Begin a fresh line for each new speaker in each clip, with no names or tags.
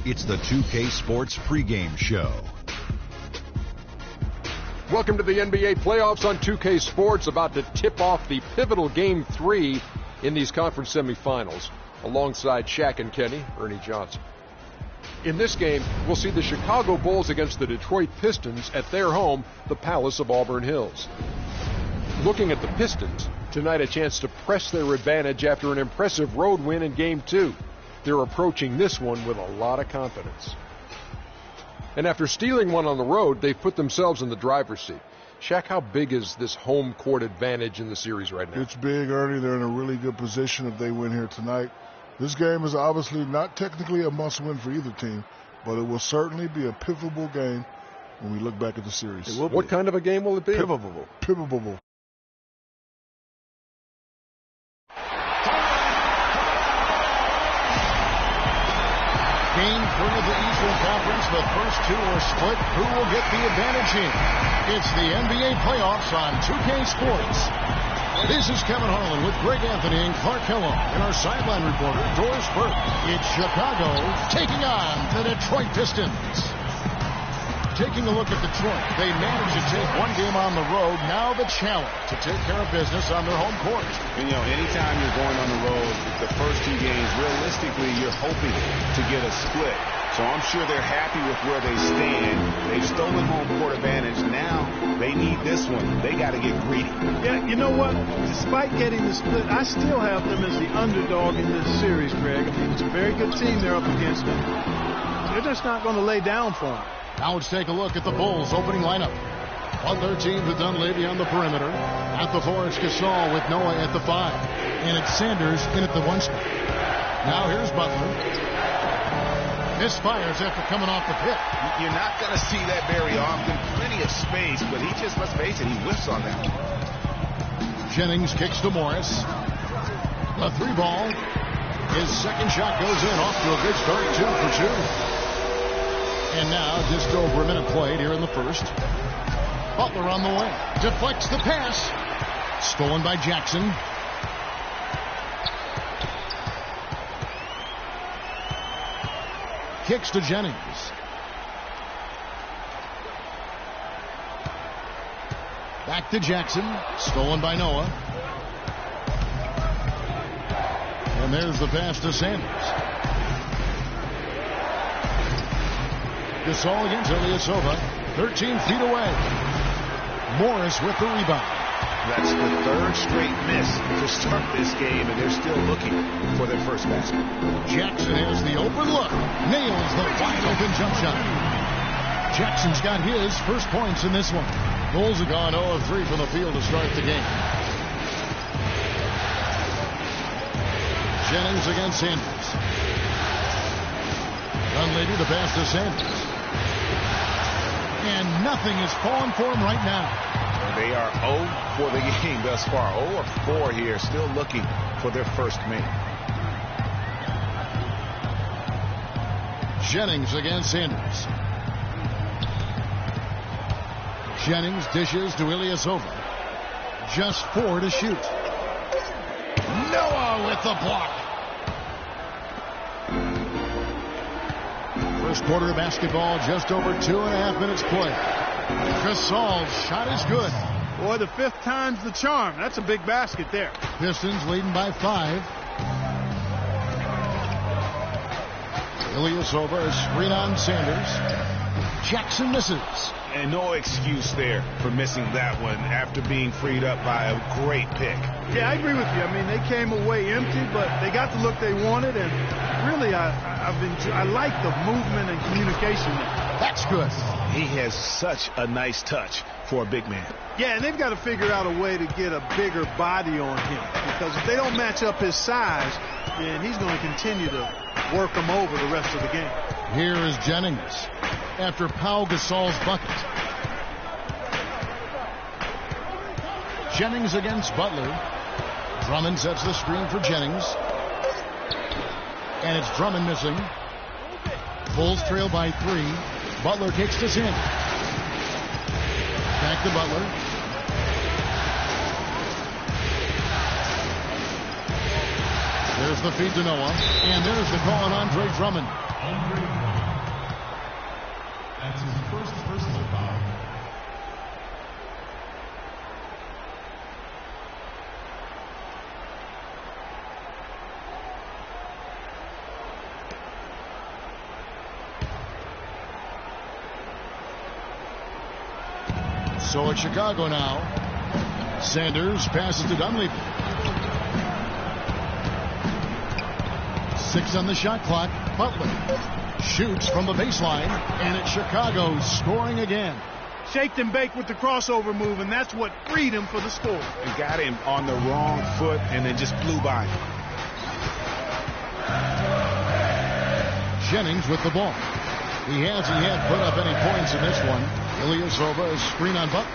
It's the 2K Sports pregame show.
Welcome to the NBA playoffs on 2K Sports, about to tip off the pivotal Game 3 in these conference semifinals. Alongside Shaq and Kenny, Ernie Johnson. In this game, we'll see the Chicago Bulls against the Detroit Pistons at their home, the Palace of Auburn Hills. Looking at the Pistons, tonight a chance to press their advantage after an impressive road win in Game 2. They're approaching this one with a lot of confidence. And after stealing one on the road, they've put themselves in the driver's seat. Shaq, how big is this home court advantage in the series right now?
It's big, Ernie. They're in a really good position if they win here tonight. This game is obviously not technically a must-win for either team, but it will certainly be a pivotal game when we look back at the series.
What kind of a game will it be?
Pivotal.
Game 3 of the Eastern Conference, the first two are split. Who will get the advantage here? It's the NBA playoffs on 2K Sports. This is Kevin Harlan with Greg Anthony and Clark Kellogg and our sideline reporter, Doris Burke. It's Chicago taking on the Detroit Pistons. Taking a look at Detroit, they managed to take one game on the road. Now the challenge to take care of business on their home court.
And, anytime you're going on the road, the first two games, realistically, you're hoping to get a split. So I'm sure they're happy with where they stand. They've stolen home court advantage. Now they need this one. They got to get greedy.
Yeah, you know what? Despite getting the split, I still have them as the underdog in this series, Greg. I mean, it's a very good team they're up against them. They're just not going to lay down for them.
Now let's take a look at the Bulls' opening lineup. On their team with Dunleavy on the perimeter. At the 4, it's Gasol with Noah at the 5. And it's Sanders in at the 1 spot. Now here's Butler. Misfires after coming off the pick.
You're not going to see that very often. Plenty of space, but he just, let's face it, he whiffs on that.
Jennings kicks to Morris. The 3 ball. His second shot goes in. Off to a good start, 2 for 2. And now just over a minute played here in the first. Butler on the way. Deflects the pass. Stolen by Jackson. Kicks to Jennings. Back to Jackson. Stolen by Noah. And there's the pass to Sanders. Gasol against Ilyasova, 13 feet away. Morris with the rebound.
That's the third straight miss to start this game, and they're still looking for their first basket.
Jackson has the open look. Nails the wide open jump shot. Jackson's got his first points in this one. Bulls have gone 0 of 3 from the field to start the game. Jennings against Sanders. Dunleavy the pass to Sanders. And nothing is falling for him right now.
They are 0 for the game thus far. 0 of 4 here, still looking for their first man.
Jennings against Sanders. Jennings dishes to Ilyasova. Just 4 to shoot. Noah with the block. First quarter of basketball, just over 2.5 minutes play. Gasol's shot is good.
Boy, the 5th time's the charm. That's a big basket there.
Pistons leading by 5. Ilyasova, a screen on Sanders. Jackson misses.
And no excuse there for missing that one after being freed up by a great pick.
Yeah, I agree with you. I mean, they came away empty, but they got the look they wanted, and really, I like the movement and communication there.
That's good.
He has such a nice touch for a big man.
Yeah, and they've got to figure out a way to get a bigger body on him, because if they don't match up his size, then he's going to continue to work them over the rest of the game.
Here is Jennings after Pau Gasol's bucket. Jennings against Butler. Drummond sets the screen for Jennings. And it's Drummond missing. Bulls trail by 3. Butler kicks to Sanders. Back to Butler. There's the feed to Noah. And there's the call on Andre Drummond. So it's Chicago now. Sanders passes to Dunleavy. 6 on the shot clock. Butler shoots from the baseline, and it's Chicago scoring again.
Shaked and baked with the crossover move, and that's what freed him for the score.
He got him on the wrong foot and then just flew by him.
Jennings with the ball. He hasn't yet put up any points in this one. Ilyasova is screen on Butler.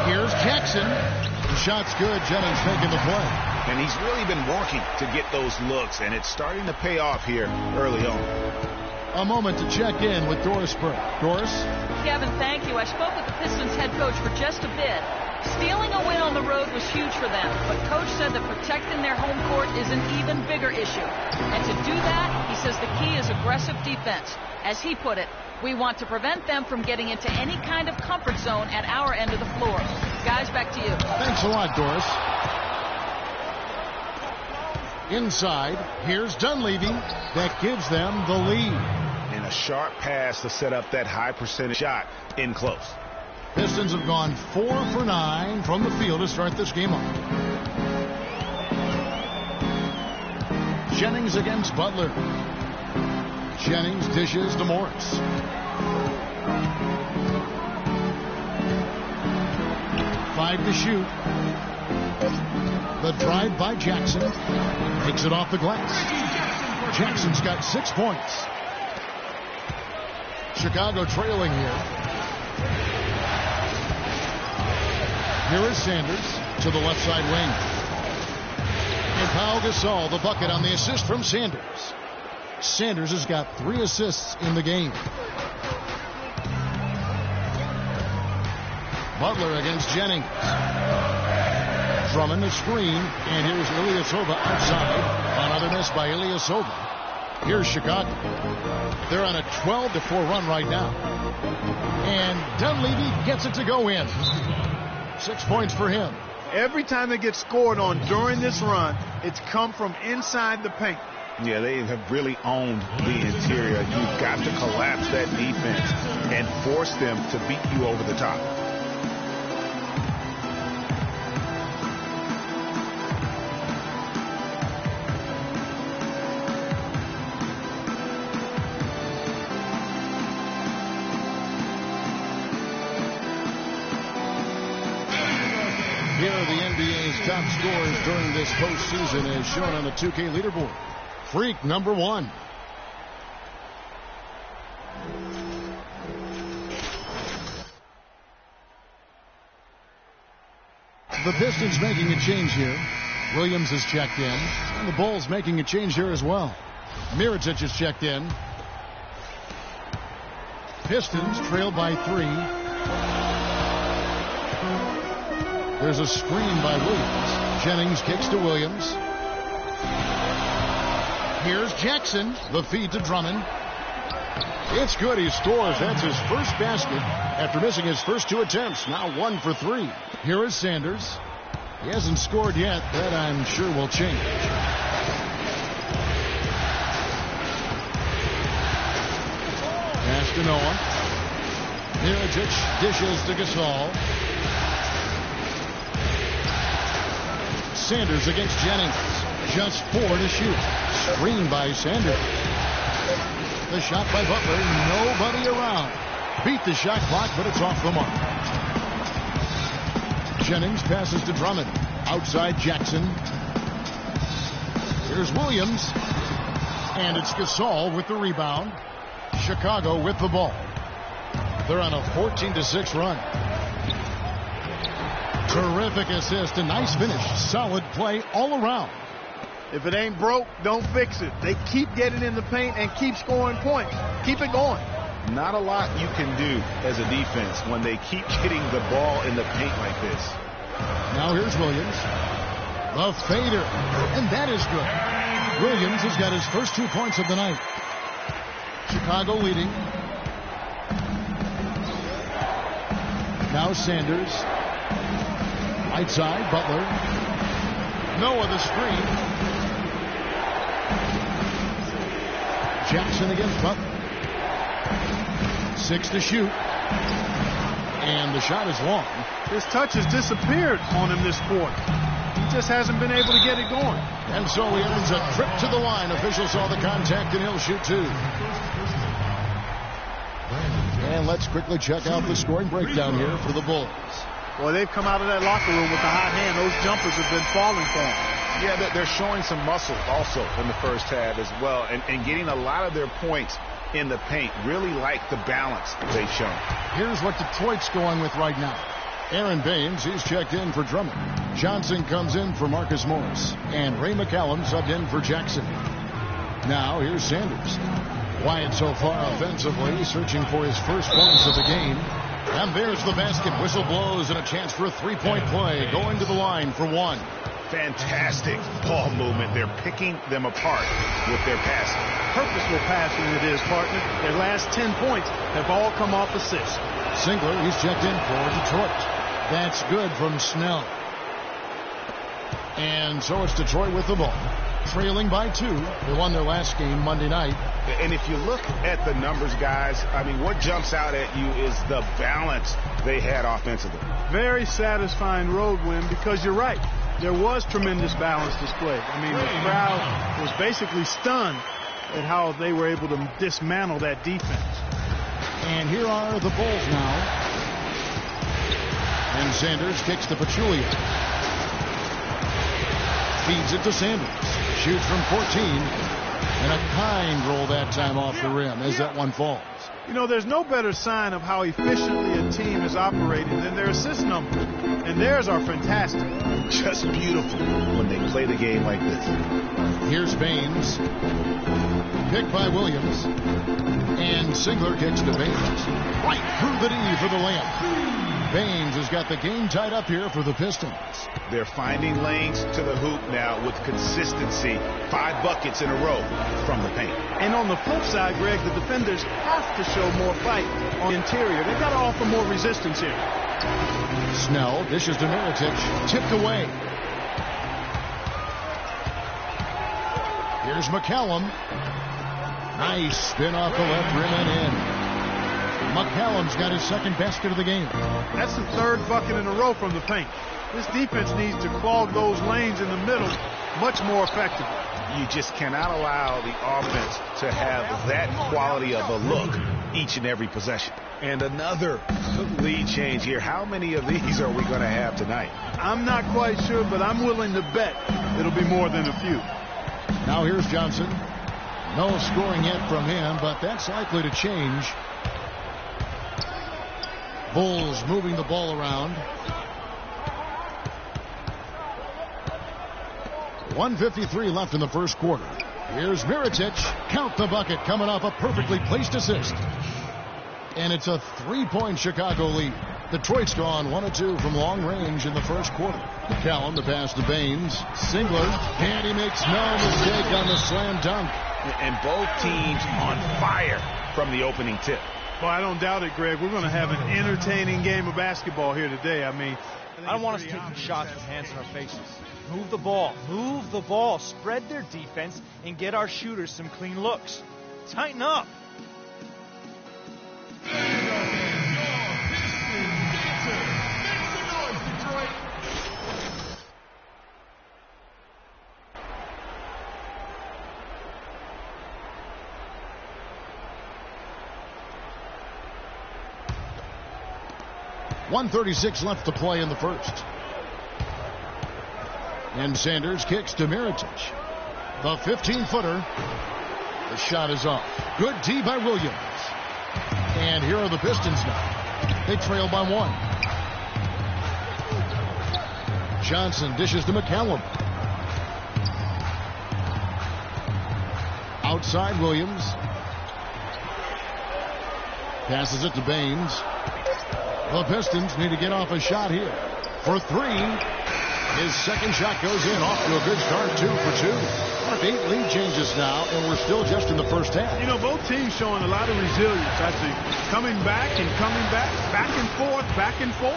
Here's Jackson. The shot's good. Jennings taking the play.
And he's really been working to get those looks, and it's starting to pay off here early on.
A moment to check in with Doris Burke. Doris?
Kevin, thank you. I spoke with the Pistons head coach for just a bit. Stealing a win on the road was huge for them, but coach said that protecting their home court is an even bigger issue. And to do that, he says the key is aggressive defense. As he put it, we want to prevent them from getting into any kind of comfort zone at our end of the floor. Guys, back to you.
Thanks a lot, Doris. Inside, here's Dunleavy. That gives them the lead.
And a sharp pass to set up that high percentage shot in close.
Pistons have gone 4 for 9 from the field to start this game off. Jennings against Butler. Jennings dishes to Morris. Five to shoot. The drive by Jackson. Takes it off the glass. Jackson's got 6 points. Chicago trailing here. Here is Sanders to the left side wing. And Pau Gasol, the bucket on the assist from Sanders. Sanders has got 3 assists in the game. Butler against Jennings. Drummond the screen, and here's Ilyasova outside. Another miss by Ilyasova. Here's Chicago. They're on a 12-4 run right now. And Dunleavy gets it to go in. 6 points for him.
Every time they get scored on during this run, it's come from inside the paint.
Yeah, they have really owned the interior. You've got to collapse that defense and force them to beat you over the top.
Here are the NBA's top scorers during this postseason as shown on the 2K leaderboard. Freak number 1. The Pistons making a change here. Williams is checked in. And the Bulls making a change here as well. Mirotic is checked in. Pistons trail by 3. There's a screen by Williams. Jennings kicks to Williams. Here's Jackson. The feed to Drummond. It's good. He scores. That's his first basket after missing his first 2 attempts. Now 1 for 3. Here is Sanders. He hasn't scored yet. That I'm sure will change. Pass to Noah. Mirotic dishes to Gasol. Sanders against Jennings. Just 4 to shoot. Screen by Sanders. The shot by Butler. Nobody around. Beat the shot clock, but it's off the mark. Jennings passes to Drummond. Outside Jackson. Here's Williams. And it's Gasol with the rebound. Chicago with the ball. They're on a 14-6 run. Terrific assist. A nice finish. Solid play all around.
If it ain't broke, don't fix it. They keep getting in the paint and keep scoring points. Keep it going.
Not a lot you can do as a defense when they keep hitting the ball in the paint like this.
Now here's Williams. The fader. And that is good. Williams has got his first 2 points of the night. Chicago leading. Now Sanders. Right side, Butler. Noah the screen. Jackson against Butler. 6 to shoot. And the shot is long.
His touch has disappeared on him this quarter. He just hasn't been able to get it going.
And so he earns a trip to the line. Officials saw the contact, and he'll shoot two. And let's quickly check out the scoring breakdown here for the Bulls.
Boy, they've come out of that locker room with the hot hand. Those jumpers have been falling for them.
Yeah, they're showing some muscle also in the first half as well, and getting a lot of their points in the paint. Really like the balance they've shown.
Here's what Detroit's going with right now. Aaron Baines, he's checked in for Drummond. Johnson comes in for Marcus Morris. And Ray McCallum subbed in for Jackson. Now here's Sanders. Wyatt so far offensively, searching for his first points of the game. And there's the basket. Whistle blows and a chance for a three-point play. Going to the line for one.
Fantastic ball movement. They're picking them apart with their passing.
Purposeful passing it is, partner. Their last 10 points have all come off assists.
Singler, he's checked in for Detroit. That's good from Snell. And so it's Detroit with the ball. Trailing by 2. They won their last game Monday night.
And if you look at the numbers, guys, I mean, what jumps out at you is the balance they had offensively.
Very satisfying road win because you're right. There was tremendous balance displayed. I mean, the crowd was basically stunned at how they were able to dismantle that defense.
And here are the Bulls now. And Sanders kicks to Pachulia. Feeds it to Sanders. Shoots from 14. And a kind roll that time off the rim as that one falls.
You know, there's no better sign of how efficiently a team is operating than their assist numbers. And theirs are fantastic.
Just beautiful when they play the game like this.
Here's Baines. Picked by Williams. And Singler kicks to Baines. Right through the D for the layup. Baines has got the game tied up here for the Pistons.
They're finding lanes to the hoop now with consistency. 5 buckets in a row from the paint.
And on the flip side, Greg, the defenders have to show more fight on the interior. They've got to offer more resistance here.
Snell dishes to Mirotic. Tipped away. Here's McCallum. Nice spin off the left rim and in. McCallum's got his second basket of the game.
That's the 3rd bucket in a row from the paint. This defense needs to clog those lanes in the middle much more effectively.
You just cannot allow the offense to have that quality of a look each and every possession. And another lead change here. How many of these are we going to have tonight?
I'm not quite sure, but I'm willing to bet it'll be more than a few.
Now here's Johnson. No scoring yet from him, but that's likely to change. Bulls moving the ball around. 1:53 left in the first quarter. Here's Mirotic. Count the bucket, coming off a perfectly placed assist. And it's a 3-point Chicago lead. Detroit's gone 1 of 2 from long range in the first quarter. McCallum, the pass to Baines. Singler, and he makes no mistake on the slam dunk.
And both teams on fire from the opening tip.
Well, I don't doubt it, Greg. We're going to have an entertaining game of basketball here today. I mean,
I don't want us taking shots with hands in our faces. Move the ball. Move the ball. Spread their defense and get our shooters some clean looks. Tighten up.
.136 left to play in the first. And Sanders kicks to Mirotic. The 15-footer. The shot is off. Good D by Williams. And here are the Pistons now. They trail by 1. Johnson dishes to McCallum. Outside Williams. Passes it to Baines. The Pistons need to get off a shot here. For 3. His second shot goes in. Off to a good start. 2 for 2. 8 lead changes now, and we're still just in the first half.
You know, both teams showing a lot of resilience, I think. Coming back and coming back. Back and forth, back and forth.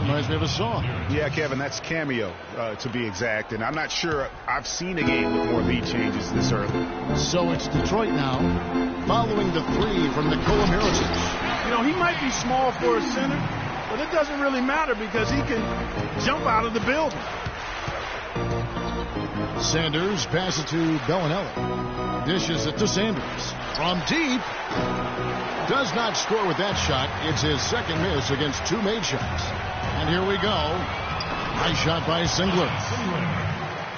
Reminds me of a song.
Yeah, Kevin, that's Cameo, to be exact. And I'm not sure I've seen a game with more lead changes this early.
So it's Detroit now, following the 3 from Nikola Mirotic.
You know, he might be small for a center, But it doesn't really matter because he can jump out of the building.
Sanders passes it to Bellinelli. Dishes it to Sanders. From deep. Does not score with that shot. It's his second miss against 2 made shots. And here we go. Nice shot by Singler.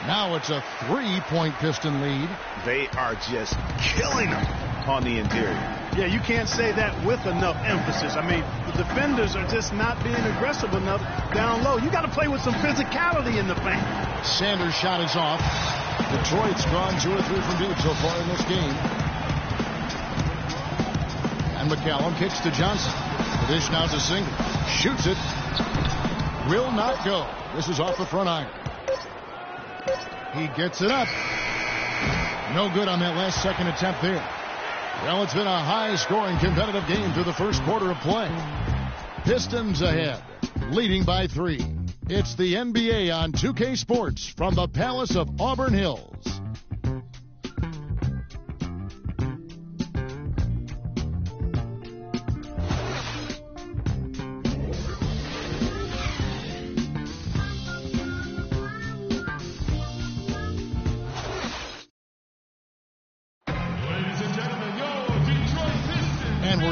Now it's a 3-point Piston lead.
They are just killing them on the interior.
Yeah, you can't say that with enough emphasis. I mean, the defenders are just not being aggressive enough down low. You got to play with some physicality in the paint.
Sanders' shot is off. Detroit's gone 2 or 3 from deep so far in this game. And McCallum kicks to Johnson. The dish now to Singler. Shoots it. Will not go. This is off the front iron. He gets it up. No good on that last second attempt there. Well, it's been a high-scoring competitive game through the first quarter of play. Pistons ahead, leading by 3. It's the NBA on 2K Sports from the Palace of Auburn Hills.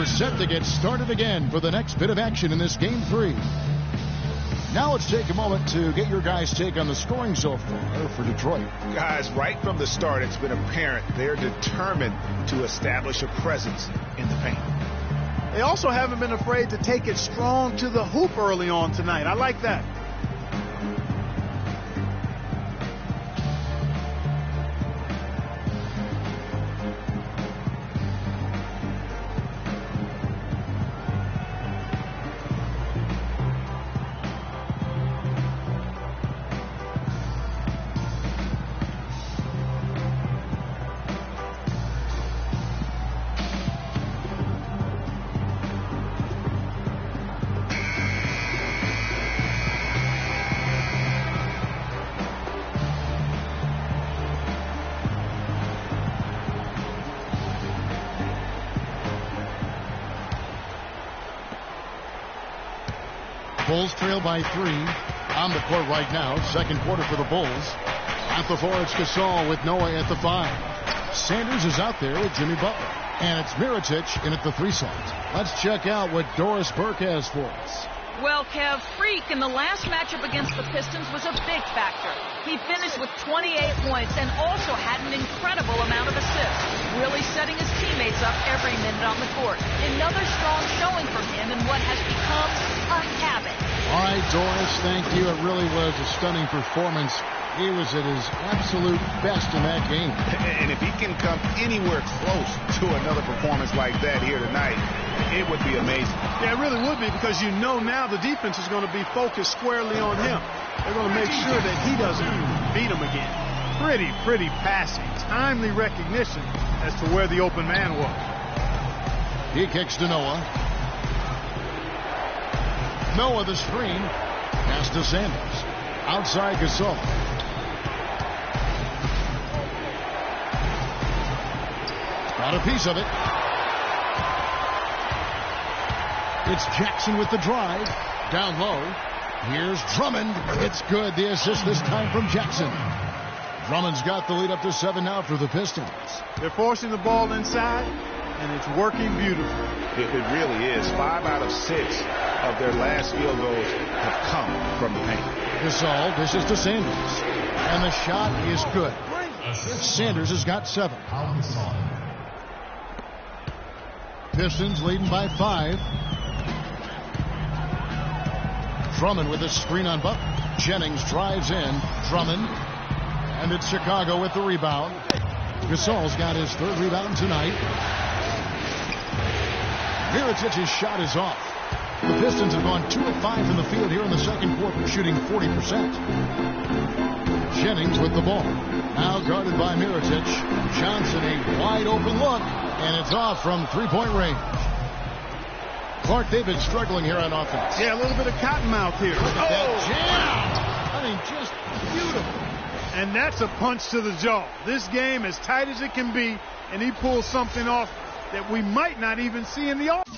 Set to get started again for the next bit of action in this game 3. Now let's take a moment to get your guys' take on the scoring so far for Detroit.
Guys, right from the start, it's been apparent they're determined to establish a presence in the paint.
They also haven't been afraid to take it strong to the hoop early on tonight. I like that.
Bulls trail by 3 on the court right now. Second quarter for the Bulls. At the 4, it's Gasol with Noah at the 5. Sanders is out there with Jimmy Butler. And it's Mirotic in at the 3 slot. Let's check out what Doris Burke has for us.
Well, Kev, Freak in the last matchup against the Pistons was a big factor. He finished with 28 points and also had an incredible amount of assists, really setting his teammates up every minute on the court. Another strong showing from him in what has become a habit.
All right, Doris, thank you. It really was a stunning performance. He was at his absolute best in that game.
And if he can come anywhere close to another performance like that here tonight, it would be amazing.
Yeah, it really would be, because you know now the defense is going to be focused squarely on him. They're going to make sure that he doesn't beat him again. Pretty passing. Timely recognition as to where the open man was.
He kicks to Noah. Noah the screen. Pass to Sanders. Outside Gasol. Got a piece of it. It's Jackson with the drive. Down low. Here's Drummond. It's good. The assist this time from Jackson. Drummond's got the lead up to 7 now for the Pistons.
They're forcing the ball inside, and it's working beautifully.
It really is. 5 out of 6 of their last field goals have come from the paint.
Gasol dishes to Sanders. And the shot is good. Sanders has got 7. Pistons leading by 5. Drummond with a screen on Butler. Jennings drives in. Drummond. And it's Chicago with the rebound. Gasol's got his 3rd rebound tonight. Mirotic's shot is off. The Pistons have gone 2 of 5 from the field here in the second quarter, shooting 40%. Jennings with the ball. Now guarded by Mirotic. Johnson, a wide open look, and it's off from 3-point range. Clark, they've been struggling here on offense.
Yeah, a little bit of cottonmouth here.
Look at that jam. I mean, just beautiful.
And that's a punch to the jaw. This game as tight as it can be, and he pulls something off that we might not even see in the offense.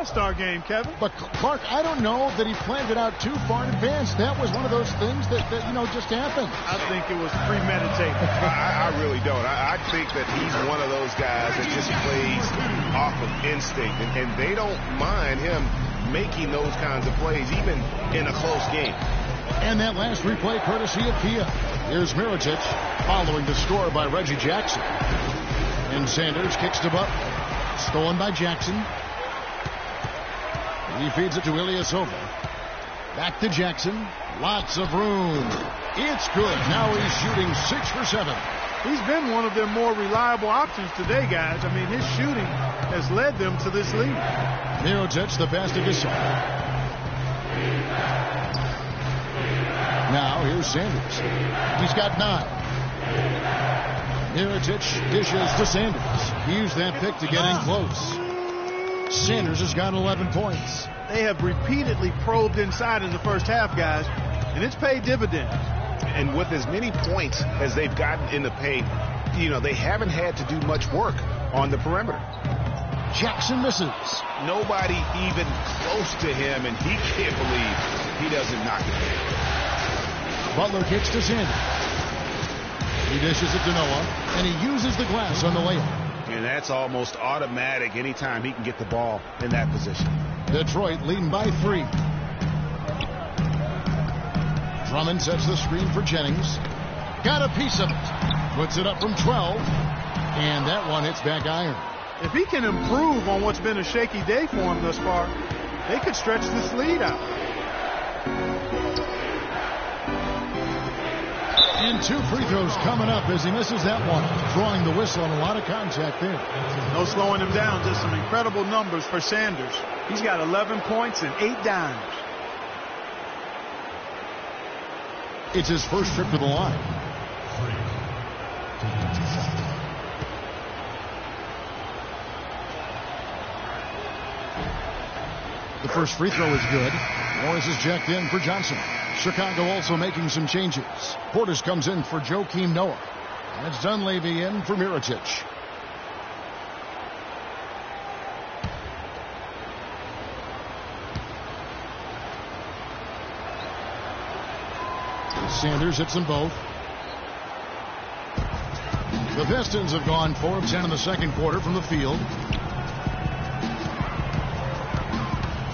All-Star game, Kevin.
But Clark, I don't know that he planned it out too far in advance. That was one of those things that just happened.
I think it was premeditated.
I really don't. I think that he's one of those guys that just plays off of instinct, and they don't mind him making those kinds of plays, even in a close game.
And that last replay courtesy of Kia. Here's Mirotic following the score by Reggie Jackson. And Sanders kicks to Butler. Stolen by Jackson. He feeds it to Ilyasova. Back to Jackson. Lots of room. It's good. Now he's shooting 6 for 7.
He's been one of their more reliable options today, guys. I mean, his shooting has led them to this lead.
Mirotic, the pass to Gasol. Now here's Sanders. He's got 9. Mirotic dishes to Sanders. He used that pick to get in close. Sanders has got 11 points.
They have repeatedly probed inside in the first half, guys, and it's paid dividends.
And with as many points as they've gotten in the paint, they haven't had to do much work on the perimeter.
Jackson misses.
Nobody even close to him, and he can't believe he doesn't knock it.
Butler kicks to Sanders. He dishes it to Noah, and he uses the glass on the layup.
And that's almost automatic anytime he can get the ball in that position.
Detroit leading by 3. Drummond sets the screen for Jennings. Got a piece of it. Puts it up from 12. And that one hits back iron.
If he can improve on what's been a shaky day for him thus far, they could stretch this lead out.
And 2 free throws coming up as he misses that one. Drawing the whistle and a lot of contact there.
No slowing him down. Just some incredible numbers for Sanders. He's got 11 points and 8 dimes.
It's his first trip to the line. The first free throw is good. Morris is checked in for Johnson. Chicago also making some changes. Portis comes in for Joakim Noah. And it's Dunleavy in for Mirotic. Sanders hits them both. The Pistons have gone 4 of 10 in the second quarter from the field.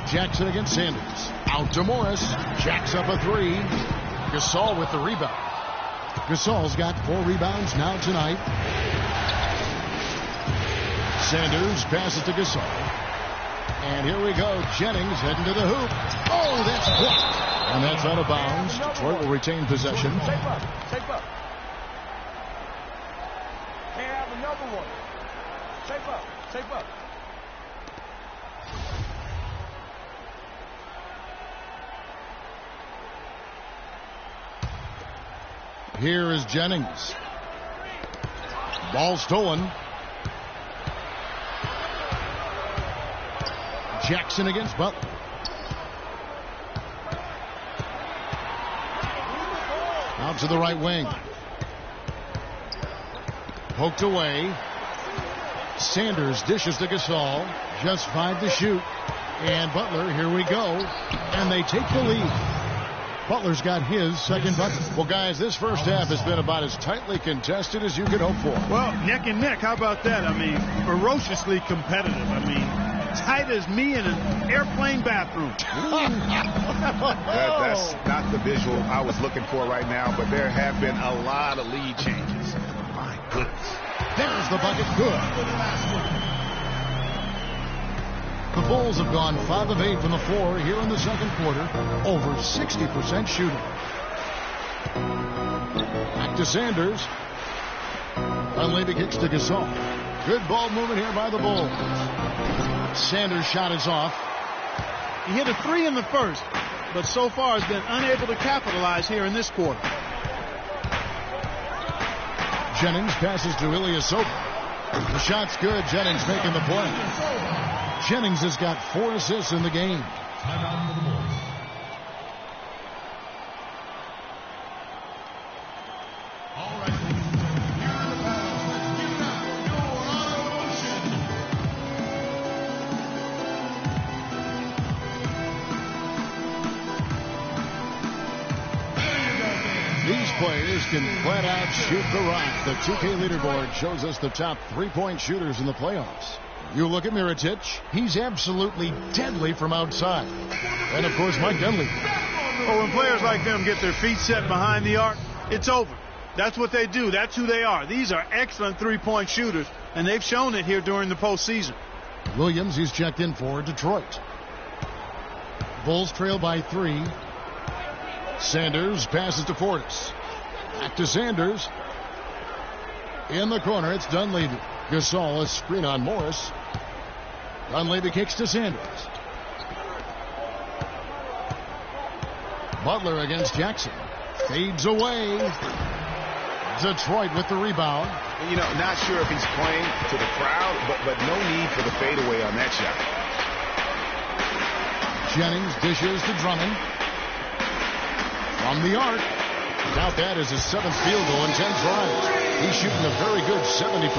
Jackson against Sanders. Out to Morris. Jacks up a 3. Gasol with the rebound. Gasol's got 4 rebounds now tonight. Sanders passes to Gasol. And here we go. Jennings heading to the hoop. Oh, that's blocked. And that's out of bounds. Detroit will retain possession.
Tape up. Tape up. Can't have another one. Tape up. Tape up.
Here is Jennings. Ball stolen. Jackson against Butler. Out to the right wing. Poked away. Sanders dishes to Gasol. Just 5 to shoot. And Butler, here we go. And they take the lead. Butler's got his second bucket. Well, guys, this first half has been about as tightly contested as you could hope for.
Well, neck and neck. How about that? I mean, ferociously competitive. I mean, tight as me in an airplane bathroom.
That's not the visual I was looking for right now, but there have been a lot of lead changes. My goodness.
There's the bucket. Good. The Bulls have gone 5 of 8 from the floor here in the second quarter. Over 60% shooting. Back to Sanders. Dunleavy kicks to Gasol. Good ball movement here by the Bulls. Sanders' shot is off.
He hit a 3 in the first, but so far has been unable to capitalize here in this quarter.
Jennings passes to Ilyasova. The shot's good. Jennings making the play. Jennings has got 4 assists in the game.
Timeout for the Bulls. All right. Here are the Pals. Let's give it up for your honor motion.
players can flat out shoot the rock. The 2K leaderboard shows us the top three-point shooters in the playoffs. You look at Mirotic, he's absolutely deadly from outside. And, of course, Mike Dunleavy.
Well, when players like them get their feet set behind the arc, it's over. That's what they do. That's who they are. These are excellent three-point shooters, and they've shown it here during the postseason.
Williams, he's checked in for Detroit. Bulls trail by 3. Sanders passes to Fortis. Back to Sanders. In the corner, it's Dunleavy. Gasol, a screen on Morris. Dunleavy kicks to Sanders. Butler against Jackson. Fades away. Detroit with the rebound.
You know, not sure if he's playing to the crowd, but no need for the fadeaway on that shot.
Jennings dishes to Drummond. From the arc. Count that as his 7th field goal in 10 tries. He's shooting a very good 70%.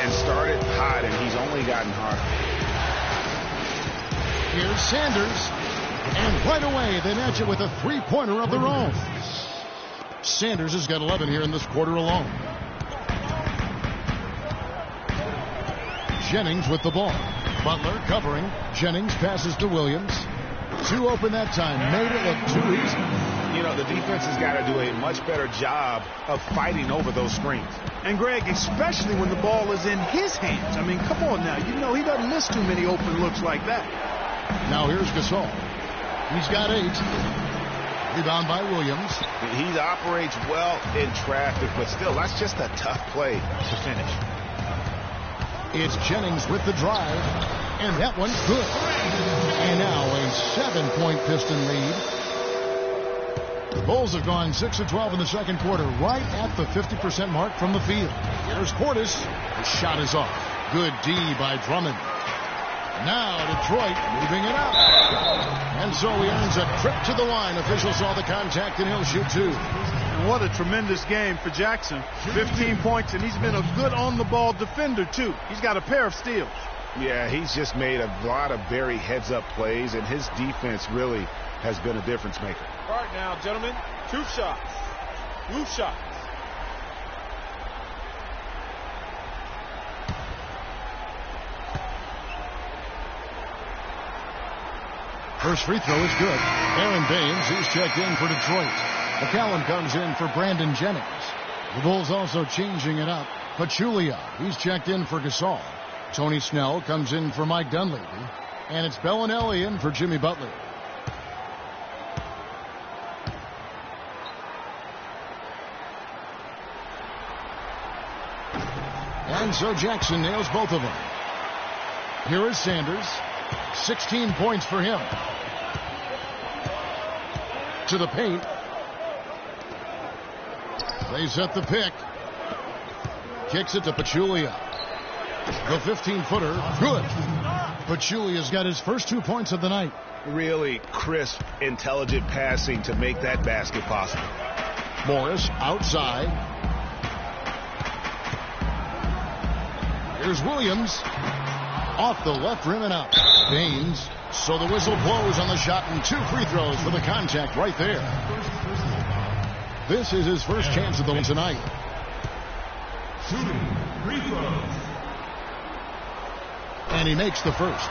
And started hot, and he's only gotten harder.
Here's Sanders. And right away, they match it with a three-pointer of their own. Sanders has got 11 here in this quarter alone. Jennings with the ball. Butler covering. Jennings passes to Williams. Too open that time. Made it look too easy.
You know, the defense has got to do a much better job of fighting over those screens.
And, Greg, especially when the ball is in his hands. I mean, come on now. You know he doesn't miss too many open looks like that.
Now here's Gasol. He's got 8. Rebound by Williams.
He operates well in traffic, but still, that's just a tough play to finish.
It's Jennings with the drive, and that one's good. And now a 7-point Piston lead. The Bulls have gone 6 of 12 in the second quarter, right at the 50% mark from the field. Here's Portis. The shot is off. Good D by Drummond. Now Detroit moving it up. And so he earns a trip to the line. Officials saw the contact, and he'll shoot 2.
And what a tremendous game for Jackson. 15 points, and he's been a good on-the-ball defender, too. He's got a pair of steals.
Yeah, he's just made a lot of very heads-up plays, and his defense really has been a difference maker.
All right, now, gentlemen, 2 shots. 2 shots.
First free throw is good. Aaron Baines, he's checked in for Detroit. McCallum comes in for Brandon Jennings. The Bulls also changing it up. Pachulia, he's checked in for Gasol. Tony Snell comes in for Mike Dunleavy. And it's Bellinelli in for Jimmy Butler. And so Jackson nails both of them. Here is Sanders. 16 points for him. To the paint. They set the pick. Kicks it to Pachulia. The 15-footer. Good. Pachulia's got his first 2 points of the night.
Really crisp, intelligent passing to make that basket possible.
Morris outside. Here's Williams. Off the left rim and out. Baines. So the whistle blows on the shot, and 2 free throws for the contact right there. This is his first chance of the win tonight.
Shooting free throws.
And he makes the first.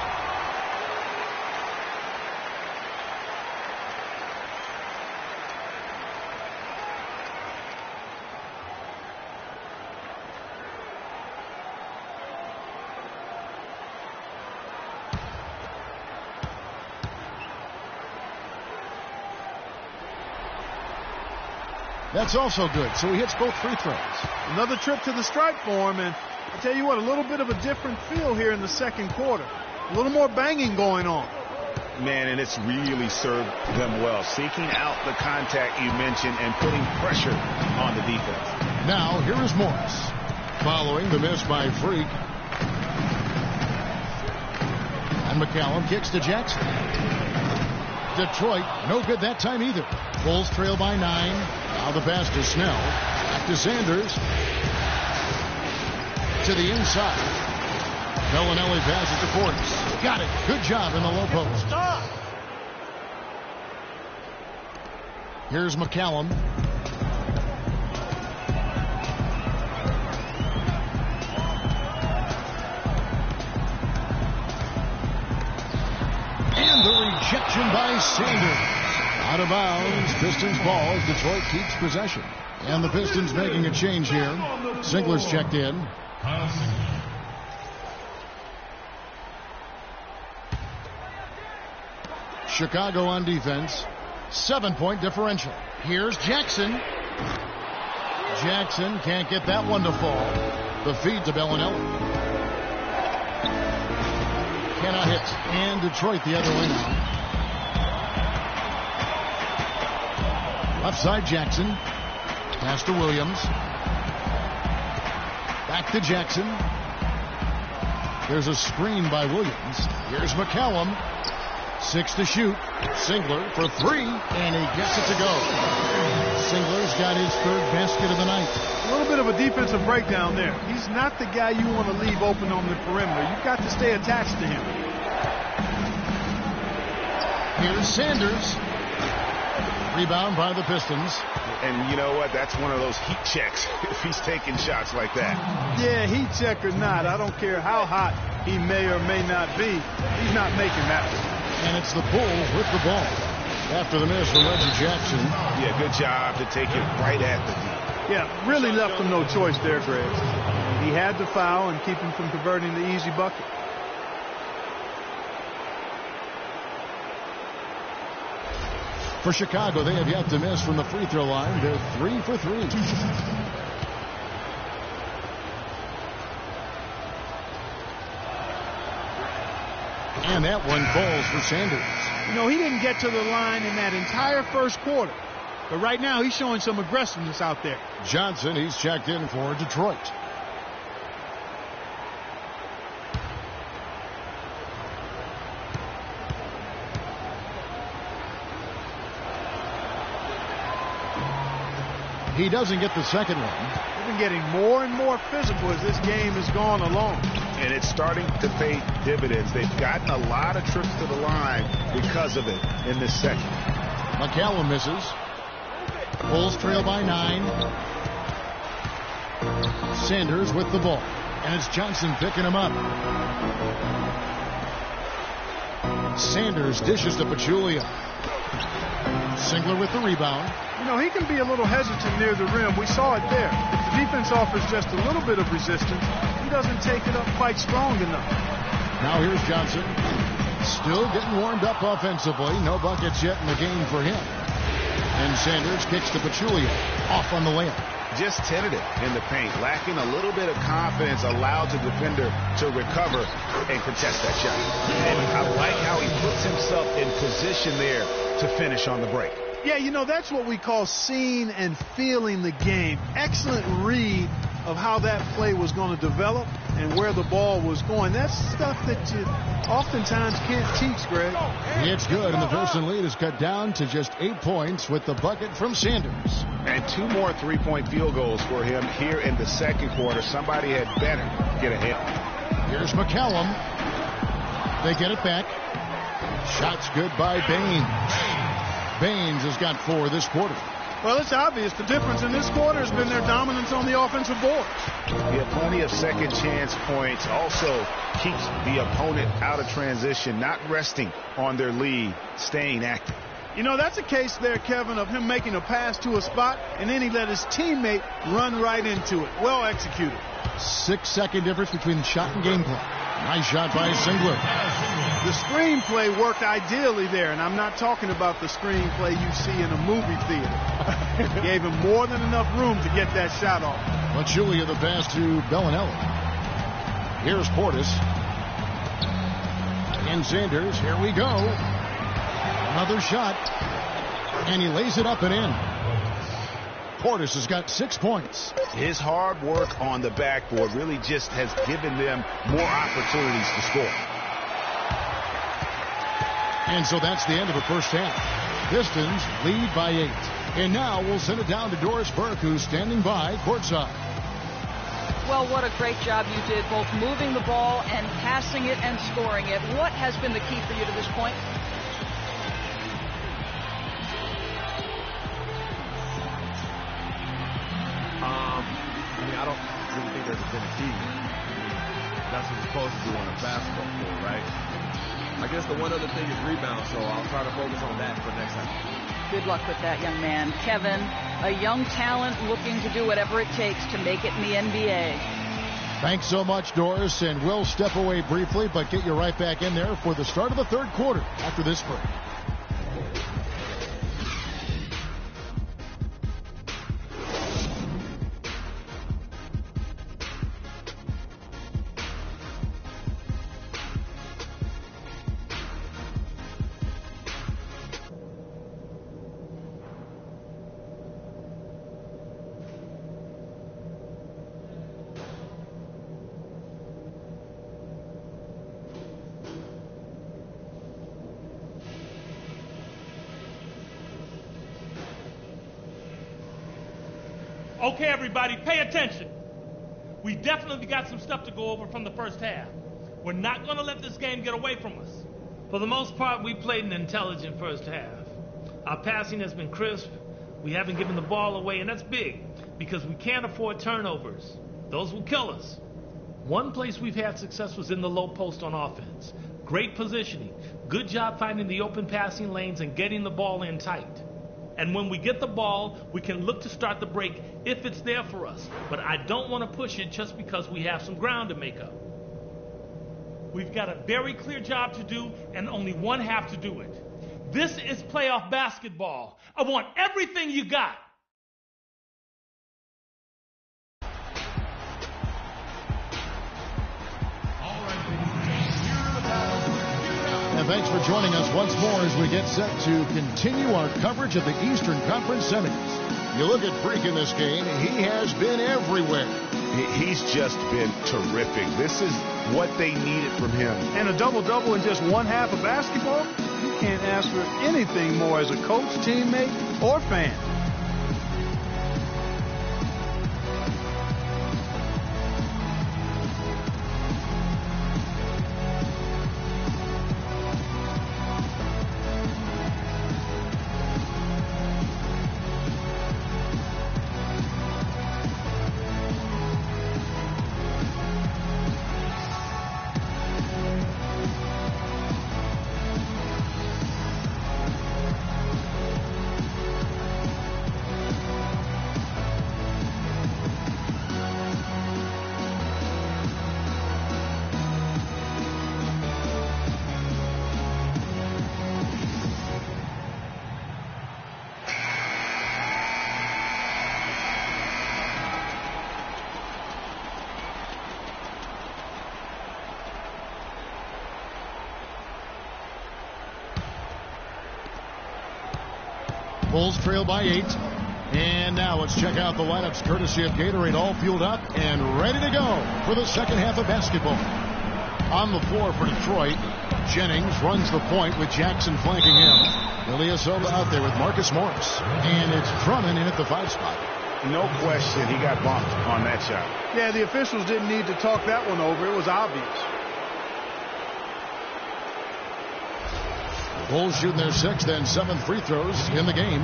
That's also good. So he hits both free throws.
Another trip to the stripe for him, and I tell you what, a little bit of a different feel here in the second quarter. A little more banging going on.
Man, and it's really served them well. Seeking out the contact you mentioned and putting pressure on the defense.
Now, here is Morris. Following the miss by Freak. And McCallum kicks to Jackson. Detroit, no good that time either. Bulls trail by 9. Now the pass to Snell. Back to Sanders. To the inside. Bellinelli passes to Fortis. Got it. Good job in the low post. Here's McCallum. Sanders. Out of bounds. Pistons ball. Detroit keeps possession. And the Pistons making a change here. Singler's checked in. Chicago on defense. 7-point differential. Here's Jackson. Jackson can't get that one to fall. The feed to Bellinelli. Cannot hit. And Detroit the other way now. Left side Jackson. Pass to Williams. Back to Jackson. There's a screen by Williams. Here's McCallum. 6 to shoot. Singler for 3, and he gets it to go. Singler's got his 3rd basket of the night.
A little bit of a defensive breakdown there. He's not the guy you want to leave open on the perimeter. You've got to stay attached to him.
Here's Sanders. Rebound by the Pistons.
And you know what? That's one of those heat checks if he's taking shots like that.
Yeah, heat check or not, I don't care how hot he may or may not be. He's not making that one.
And it's the Bulls with the ball. After the miss from Reggie Jackson.
Yeah, good job to take it right at the D.
Yeah, really left him no choice there, Greg. He had to foul and keep him from converting the easy bucket.
For Chicago, they have yet to miss from the free throw line. They're 3 for 3. And that one falls for Sanders.
You know, he didn't get to the line in that entire first quarter. But right now, he's showing some aggressiveness out there.
Johnson, he's checked in for Detroit. He doesn't get the second one.
They've been getting more and more physical as this game has gone along.
And it's starting to pay dividends. They've gotten a lot of trips to the line because of it in this second.
McCallum misses. Bulls trail by 9. Sanders with the ball. And it's Johnson picking him up. Sanders dishes to Pachulia. Singler with the rebound.
You know, he can be a little hesitant near the rim. We saw it there. If the defense offers just a little bit of resistance, he doesn't take it up quite strong enough.
Now here's Johnson. Still getting warmed up offensively. No buckets yet in the game for him. And Sanders kicks to Pachulia. Off on the layup.
Just tentative in the paint. Lacking a little bit of confidence. Allowed the defender to recover and contest that shot. And I like how he puts himself in position there to finish on the break.
Yeah, you know, that's what we call seeing and feeling the game. Excellent read of how that play was going to develop and where the ball was going. That's stuff that you oftentimes can't teach, Greg.
It's good, and the Pistons lead is cut down to just 8 points with the bucket from Sanders.
And 2 more three-point field goals for him here in the second quarter. Somebody had better get ahead.
Here's McCallum. They get it back. Shots good by Baines. Baines has got 4 this quarter.
Well, it's obvious the difference in this quarter has been their dominance on the offensive board.
He had plenty of second chance points. Also keeps the opponent out of transition, not resting on their lead, staying active.
You know, that's a case there, Kevin, of him making a pass to a spot, and then he let his teammate run right into it. Well executed.
6-second difference between the shot and game play. Nice shot by Singler.
The screenplay worked ideally there, and I'm not talking about the screenplay you see in a movie theater. Gave him more than enough room to get that shot off.
Pachulia the pass to Bellinelli. Here's Portis. And Sanders, here we go. Another shot. And he lays it up and in. Portis has got 6 points.
His hard work on the backboard really just has given them more opportunities to score.
And so that's the end of the first half. Pistons lead by 8. And now we'll send it down to Doris Burke, who's standing by courtside.
Well, what a great job you did, both moving the ball and passing it and scoring it. What has been the key for you to this point?
I don't really think there's been a key. That's what you're supposed to do on a basketball court, right? I guess the one other thing is rebound, so I'll try to focus on that for next time.
Good luck with that, young man. Kevin, a young talent looking to do whatever it takes to make it in the NBA.
Thanks so much, Doris, and we'll step away briefly, but get you right back in there for the start of the third quarter after this break.
Okay, everybody, pay attention. We definitely got some stuff to go over from the first half. We're not going to let this game get away from us. For the most part, we played an intelligent first half. Our passing has been crisp. We haven't given the ball away, and that's big because we can't afford turnovers. Those will kill us. One place we've had success was in the low post on offense. Great positioning. Good job finding the open passing lanes and getting the ball in tight. And when we get the ball, we can look to start the break if it's there for us. But I don't want to push it just because we have some ground to make up. We've got a very clear job to do and only one half to do it. This is playoff basketball. I want everything you got.
And thanks for joining us once more as we get set to continue our coverage of the Eastern Conference semis. You look at Freak in this game, he has been everywhere.
He's just been terrific. This is what they needed from him.
And a double-double in just one half of basketball? You can't ask for anything more as a coach, teammate, or fan.
Bulls trail by 8. And now let's check out the lineups courtesy of Gatorade, all fueled up and ready to go for the second half of basketball. On the floor for Detroit, Jennings runs the point with Jackson flanking him. Ilyasova out there with Marcus Morris. And it's Drummond in at the 5 spot.
No question, he got bumped on that shot.
Yeah, the officials didn't need to talk that one over. It was obvious.
Bulls shooting their 6th and 7th free throws in the game.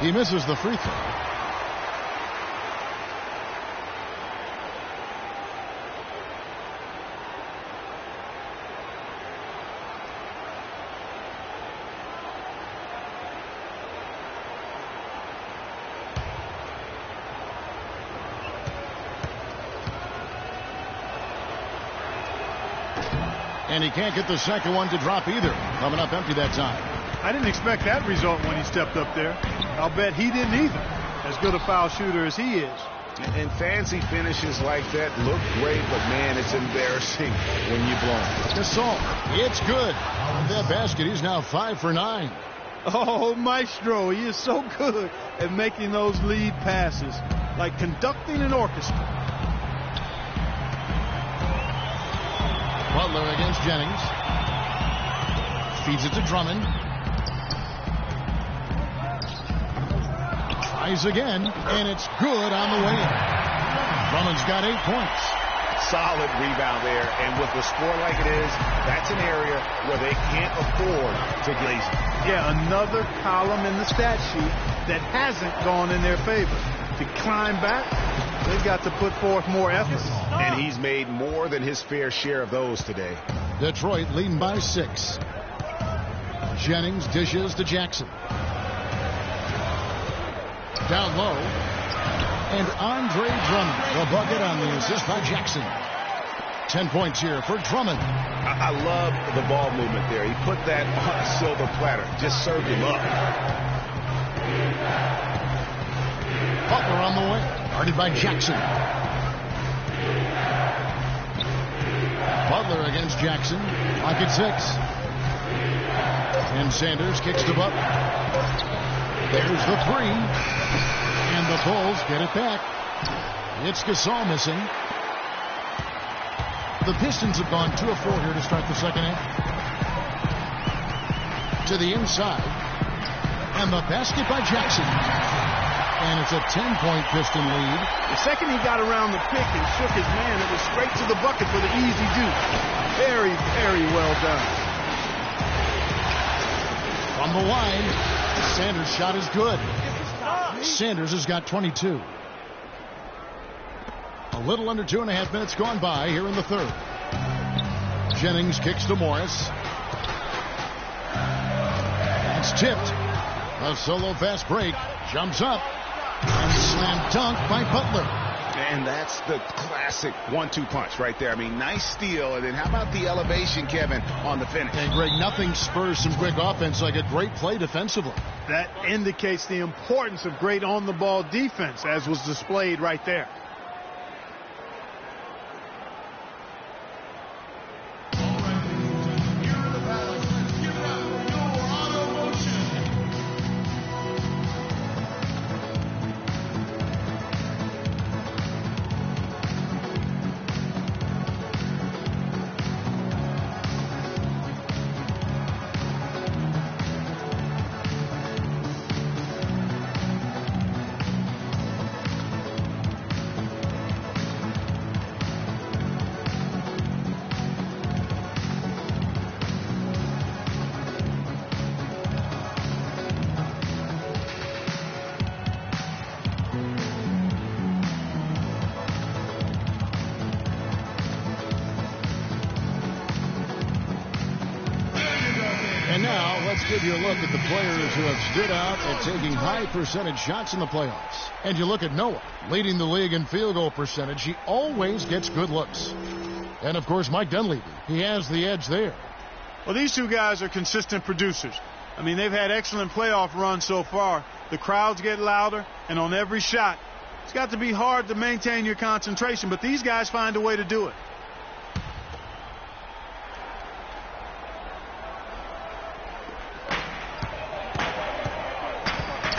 He misses the free throw. And he can't get the second one to drop either. Coming up empty that time.
I didn't expect that result when he stepped up there. I'll bet he didn't either. As good a foul shooter as he is.
And fancy finishes like that look great, but man, it's embarrassing when you blow them.
Gasol, it's good. With that basket, he's now 5 for 9.
Oh, Maestro, he is so good at making those lead passes. Like conducting an orchestra.
Butler against Jennings. Feeds it to Drummond. Tries again, and it's good on the way in. Drummond's got 8 points.
Solid rebound there, and with the score like it is, that's an area where they can't afford to get lazy.
Yeah, another column in the stat sheet that hasn't gone in their favor. To climb back, They've got to put forth more effort.
And he's made more than his fair share of those today.
Detroit leading by 6. Jennings dishes to Jackson. Down low. And Andre Drummond, the bucket on the assist by Jackson. 10 points here for Drummond.
I love the ball movement there. He put that on a silver platter. Just served him up.
Butler on the way. Guarded by Jackson. Butler against Jackson. Clock at 6. And Sanders kicks to Butler. There's the 3. And the Bulls get it back. It's Gasol missing. The Pistons have gone 2 of 4 here to start the second half. To the inside. And the basket by Jackson. And it's a 10-point Piston lead.
The second he got around the pick and shook his man, it was straight to the bucket for the easy deuce. Very, very well done.
From the line, Sanders' shot is good. Sanders has got 22. A little under 2.5 minutes gone by here in the third. Jennings kicks to Morris. It's tipped. A solo fast break. Jumps up. And slam dunk by Butler.
And that's the classic 1-2 punch right there. I mean, nice steal. And then how about the elevation, Kevin, on the finish?
And Greg, nothing spurs some quick offense like a great play defensively.
That indicates the importance of great on-the-ball defense, as was displayed right there.
And now let's give you a look at the players who have stood out at taking high percentage shots in the playoffs. And you look at Noah, leading the league in field goal percentage. He always gets good looks. And of course, Mike Dunleavy, he has the edge there.
Well, these two guys are consistent producers. I mean, they've had excellent playoff runs so far. The crowds get louder, and on every shot, it's got to be hard to maintain your concentration, but these guys find a way to do it.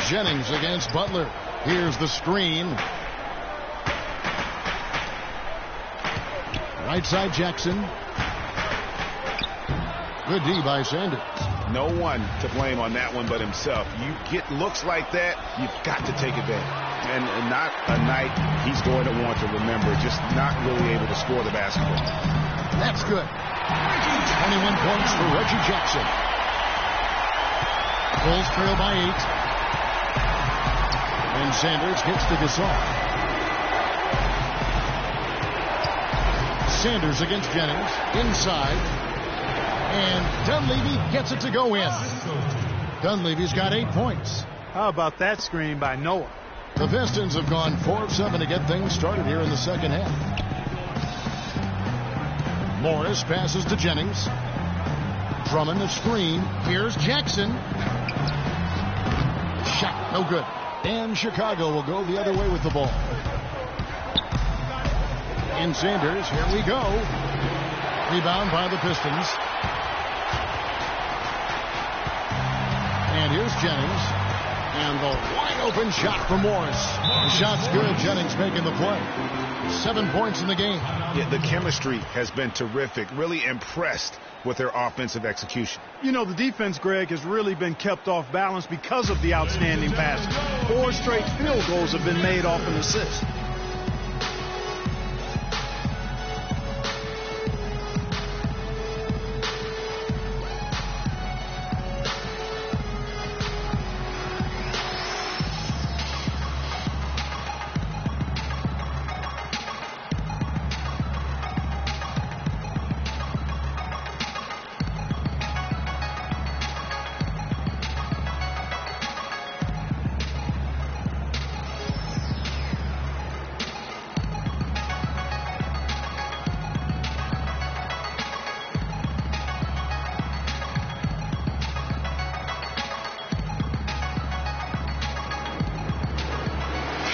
Jennings against Butler. Here's the screen. Right side Jackson. Good D by Sanders.
No one to blame on that one but himself. You get looks like that, you've got to take advantage. And not a night he's going to want to remember, just not really able to score the basketball.
That's good. 21 points for Reggie Jackson. Bulls trail by 8. And Sanders gets to Gasol. Sanders against Jennings. Inside. And Dunleavy gets it to go in. Dunleavy's got 8 points.
How about that screen by Noah?
The Pistons have gone 4 of 7 to get things started here in the second half. Morris passes to Jennings. Drummond the screen. Here's Jackson. Shot no good. And Chicago will go the other way with the ball. In Sanders, here we go. Rebound by the Pistons. And here's Jennings. And the wide open shot for Morris. The shot's good. Jennings making the play. 7 points in the game.
Yeah, the chemistry has been terrific. Really impressed with their offensive execution.
You know, the defense, Greg, has really been kept off balance because of the outstanding passes. 4 straight field goals have been made off an assist.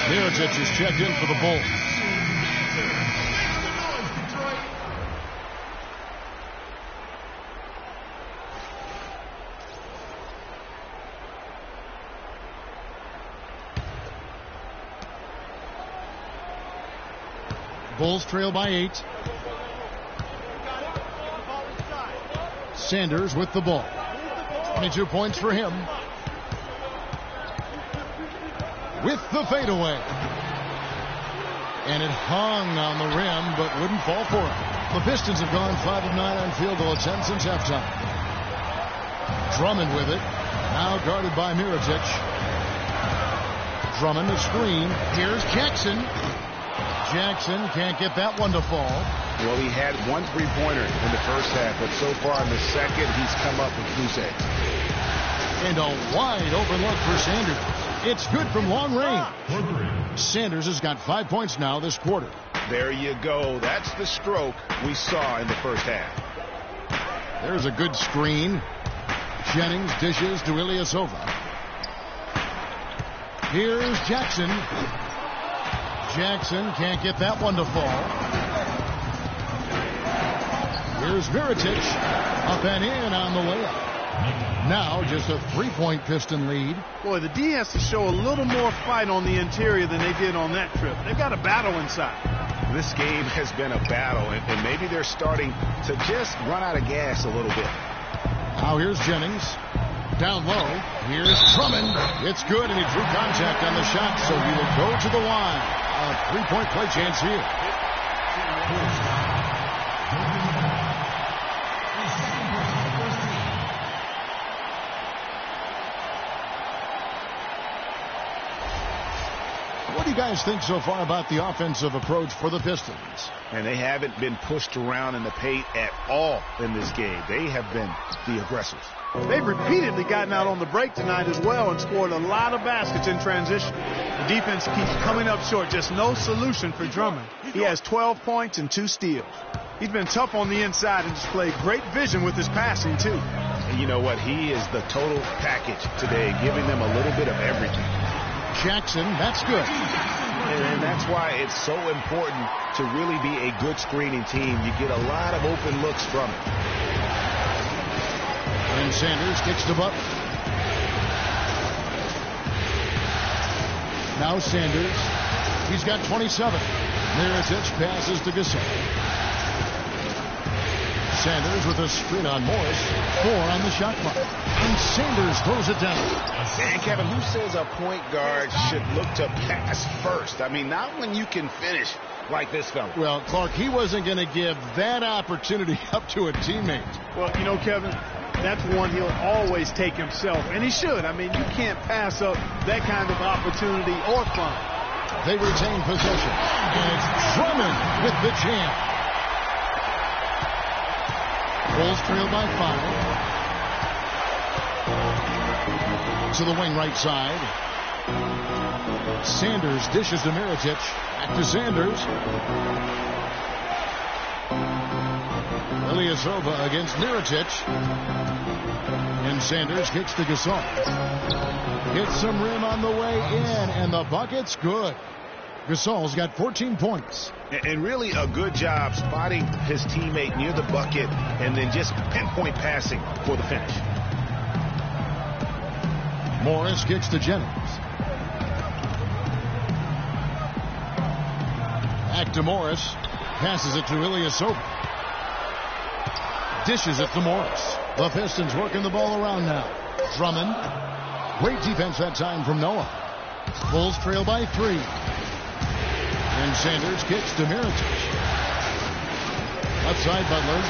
Mirotic is checked in for the Bulls. Bulls trail by 8. Sanders with the ball. 22 points for him. With the fadeaway. And it hung on the rim, but wouldn't fall for it. The Pistons have gone 5 of 9 on field goal attempts since halftime. Drummond with it. Now guarded by Mirotic. Drummond a screen. Here's Jackson. Jackson can't get that one to fall.
Well, he had 1 3-pointer in the first half, but so far in the second, he's come up with loose eggs.
And a wide open look for Sanders. It's good from long range. Sanders has got 5 points now this quarter.
There you go. That's the stroke we saw in the first half.
There's a good screen. Jennings dishes to Ilyasova. Here's Jackson. Jackson can't get that one to fall. Here's Mirotic. Up and in on the layup. Now just a 3-point Piston lead.
Boy, the D has to show a little more fight on the interior than they did on that trip. They've got a battle inside.
This game has been a battle, and maybe they're starting to just run out of gas a little bit.
Now here's Jennings. Down low. Here's Drummond. It's good, and he drew contact on the shot, so he will go to the line. A 3-point play chance here. What do you guys think so far about the offensive approach for the Pistons?
And they haven't been pushed around in the paint at all in this game. They have been the aggressors.
They've repeatedly gotten out on the break tonight as well and scored a lot of baskets in transition. The defense keeps coming up short. Just no solution for Drummond. He has 12 points and 2 steals. He's been tough on the inside and displayed great vision with his passing, too.
And you know what? He is the total package today, giving them a little bit of everything.
Jackson, that's good.
And that's why it's so important to really be a good screening team. You get a lot of open looks from it.
And Sanders kicks to Butler. Now Sanders. He's got 27. Mirotic passes to Gasol. Sanders with a screen on Morris. 4 on the shot clock. And Sanders throws it down.
And Kevin, who says a point guard should look to pass first? I mean, not when you can finish like this fella.
Well, Clark, he wasn't going to give that opportunity up to a teammate.
Well, you know, Kevin, that's one he'll always take himself, and he should. I mean, you can't pass up that kind of opportunity or fun.
They retain possession, and it's Drummond with the jam. Bulls trail by 5. To the wing right side. Sanders dishes to Mirotic. Back to Sanders. Ilyasova against Mirotic. And Sanders kicks to Gasol. Hits some rim on the way in, and the bucket's good. Gasol's got 14 points.
And really a good job spotting his teammate near the bucket and then just pinpoint passing for the finish.
Morris kicks to Jennings. Back to Morris. Passes it to Ilyasova. Dishes it to Morris. The Pistons working the ball around now. Drummond. Great defense that time from Noah. Bulls trail by 3. And Sanders kicks to Mirotic. Outside Butler.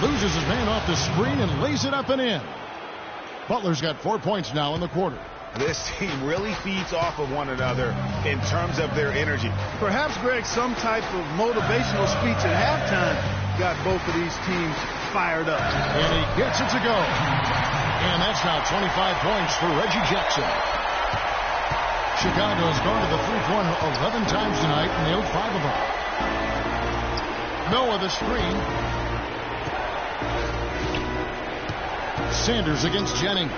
Loses his man off the screen and lays it up and in. Butler's got 4 points now in the quarter.
This team really feeds off of one another in terms of their energy.
Perhaps, Greg, some type of motivational speech at halftime got both of these teams fired up.
And he gets it to go. And that's now 25 points for Reggie Jackson. Chicago has gone to the three-point 11 times tonight and nailed 5 of them. Noah the screen. Sanders against Jennings.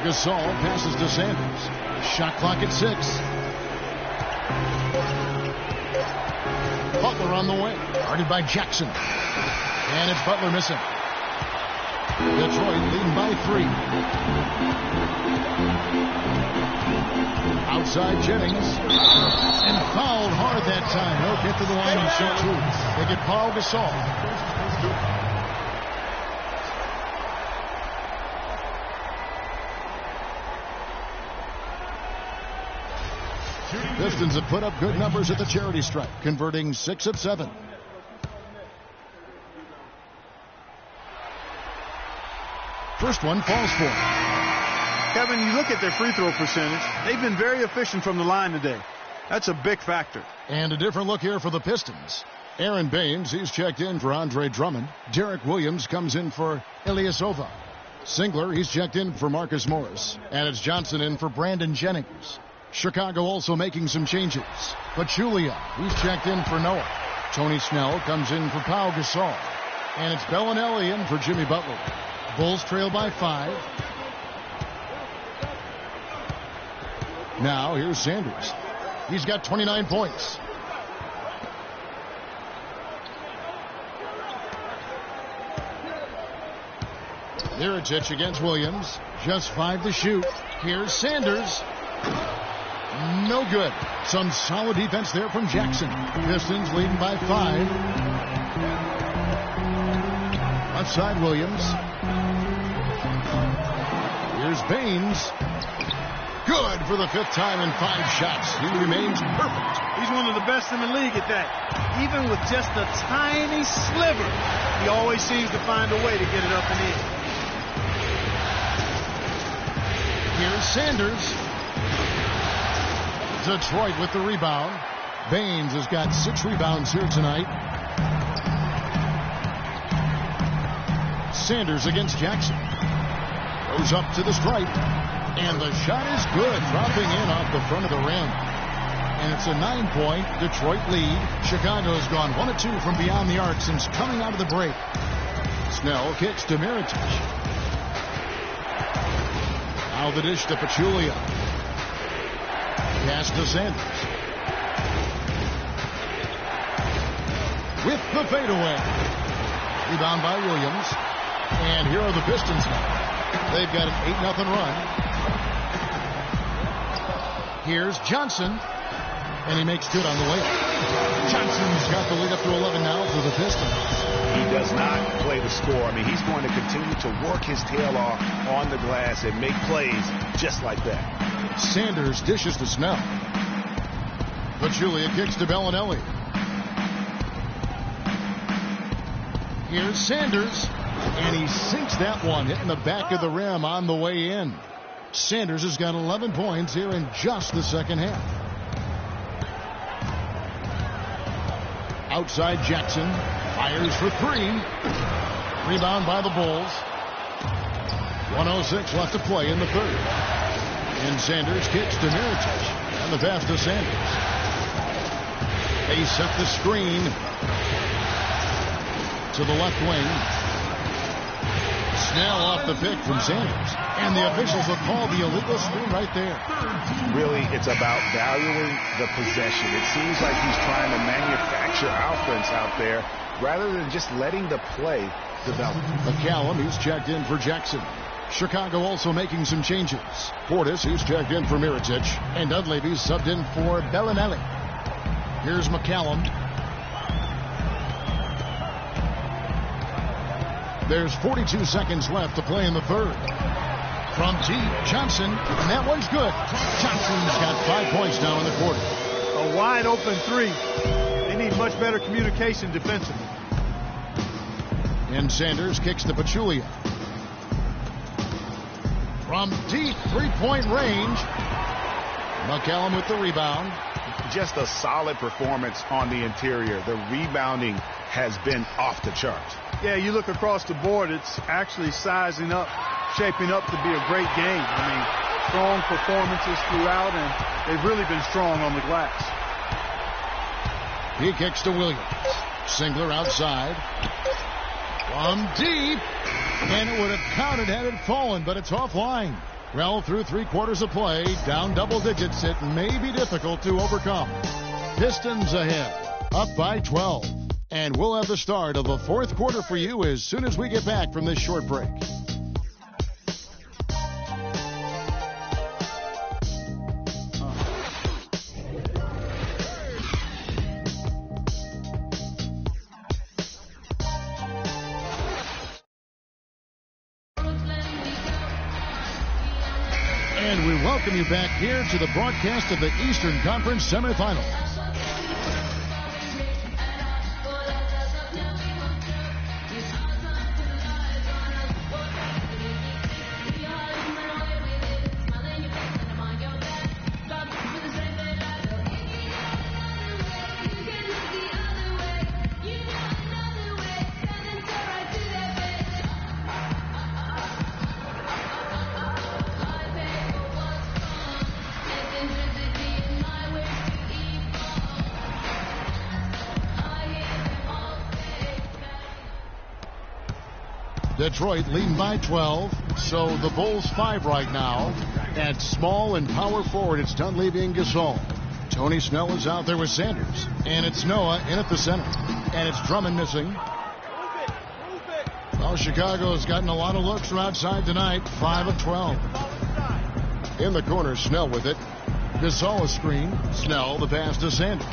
Gasol passes to Sanders. Shot clock at 6. Butler on the wing. Guarded by Jackson. And it's Butler missing. Detroit leading by 3. Outside Jennings. And fouled hard that time. He'll get to the line and shoot 2. They get Paul Gasol. Pistons have put up good numbers at the charity stripe, converting 6 of 7. First one falls for him.
Kevin, you look at their free throw percentage. They've been very efficient from the line today. That's a big factor.
And a different look here for the Pistons. Aaron Baines, he's checked in for Andre Drummond. Derek Williams comes in for Ilyasova. Singler, he's checked in for Marcus Morris. And it's Johnson in for Brandon Jennings. Chicago also making some changes. Pachulia, he's checked in for Noah. Tony Snell comes in for Pau Gasol. And it's Bellinelli in for Jimmy Butler. Bulls trail by 5. Now here's Sanders. He's got 29 points. Mirotic against Williams. Just 5 to shoot. Here's Sanders. No good. Some solid defense there from Jackson. Pistons leading by 5. Left side Williams. Here's Baines. Good for the 5th time in 5 shots. He remains perfect.
He's one of the best in the league at that. Even with just a tiny sliver, he always seems to find a way to get it up and in.
Here's Sanders. Detroit with the rebound. Baines has got 6 rebounds here tonight. Sanders against Jackson. Goes up to the stripe. And the shot is good, dropping in off the front of the rim. And it's a 9-point Detroit lead. Chicago has gone 1 of 2 from beyond the arc since coming out of the break. Snell kicks to Mirotic. Now the dish to Pachulia. Pass to Sanders. With the fadeaway. Rebound by Williams. And here are the Pistons now. They've got an 8-0 run. Here's Johnson. And he makes good on the way. Johnson's got the lead up to 11 now for the Pistons.
He does not play the score. I mean, he's going to continue to work his tail off on the glass and make plays just like that.
Sanders dishes to Snell. Pachulia kicks to Bellinelli. Here's Sanders. And he sinks that one, hitting the back of the rim on the way in. Sanders has got 11 points here in just the second half. Outside Jackson. Fires for 3. Rebound by the Bulls. 1:06 left to play in the 3rd. And Sanders kicks to Mirotic. And the pass to Sanders. They set the screen to the left wing. Snell off the pick from Sanders. And the officials will call the illegal screen right there.
Really, it's about valuing the possession. It seems like he's trying to manufacture offense out there rather than just letting the play develop.
McCallum, he's checked in for Jackson. Chicago also making some changes. Portis, he's checked in for Mirotic. And Dunleavy's subbed in for Bellinelli. Here's McCallum. There's 42 seconds left to play in the 3rd. From deep, Johnson, and that one's good. Johnson's got 5 points now in the quarter.
A wide open 3. They need much better communication defensively.
And Sanders kicks to Pachulia. From deep 3-point range. McCallum with the rebound.
Just a solid performance on the interior. The rebounding has been off the charts.
Yeah, you look across the board, it's actually sizing up, shaping up to be a great game. I mean, strong performances throughout, and they've really been strong on the glass.
He kicks to Williams. Singler outside. From deep. And it would have counted had it fallen, but it's offline. Well, through 3 quarters of play, down double digits, it may be difficult to overcome. Pistons ahead, up by 12. And we'll have the start of the 4th quarter for you as soon as we get back from this short break. And we welcome you back here to the broadcast of the Eastern Conference semifinals. Detroit leading by 12, so the Bulls 5 right now. At small and power forward, it's Dunleavy and Gasol. Tony Snell is out there with Sanders, and it's Noah in at the center, and it's Drummond missing. Well, Chicago's gotten a lot of looks from outside tonight, 5 of 12. In the corner, Snell with it. Gasol a screen. Snell the pass to Sanders.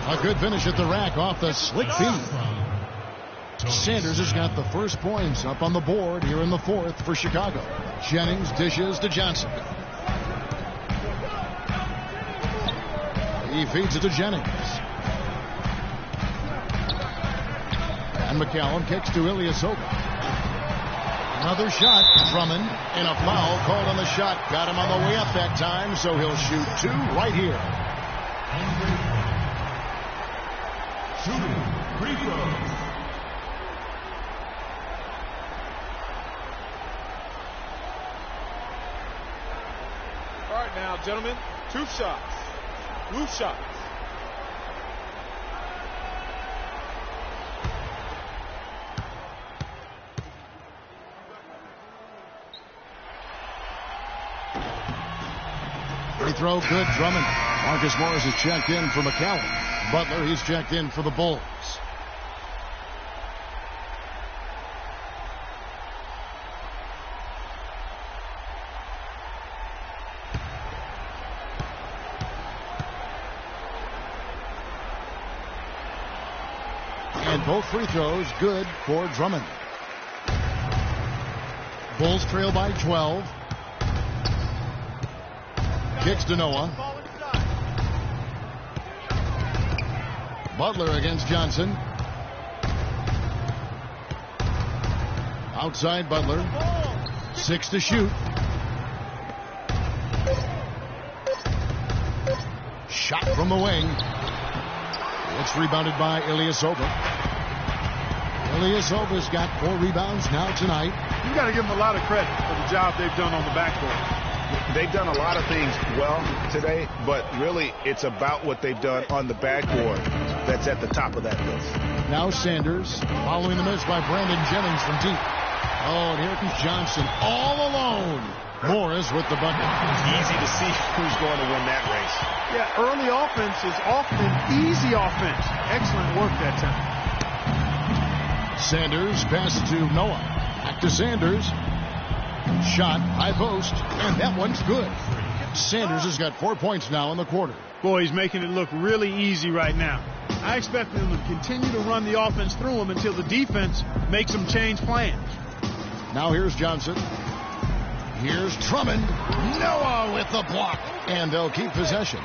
A good finish at the rack off the slick feed. Sanders has got the first points up on the board here in the 4th for Chicago. Jennings dishes to Johnson. He feeds it to Jennings. And McCallum kicks to Ilyasova. Another shot. Drummond, and a foul called on the shot. Got him on the way up that time, so he'll shoot 2 right here.
Shooting free throws.
All right now, gentlemen, 2 shots. Loose shots.
Free throw, good. Drummond. Marcus Morris is checked in for McCallum. Butler, he's checked in for the Bulls. And both free throws good for Drummond. Bulls trail by 12. Kicks to Noah. Butler against Johnson. Outside Butler. 6 to shoot. Shot from the wing. It's rebounded by Ilyasova. Ilyasova's got 4 rebounds now tonight.
You got to give them a lot of credit for the job they've done on the backboard.
They've done a lot of things well today, but really it's about what they've done on the backboard that's at the top of that list.
Now Sanders following the miss by Brandon Jennings from deep. Oh, and here comes Johnson all alone. Morris with the bucket.
It's easy to see who's going to win that race.
Yeah, early offense is often easy offense. Excellent work that time.
Sanders passes to Noah. Back to Sanders. Shot, high post, and that one's good. Sanders has got 4 points now in the quarter.
Boy, he's making it look really easy right now. I expect them to continue to run the offense through him until the defense makes them change plans.
Now here's Johnson. Here's Drummond. Noah with the block. And they'll keep possession.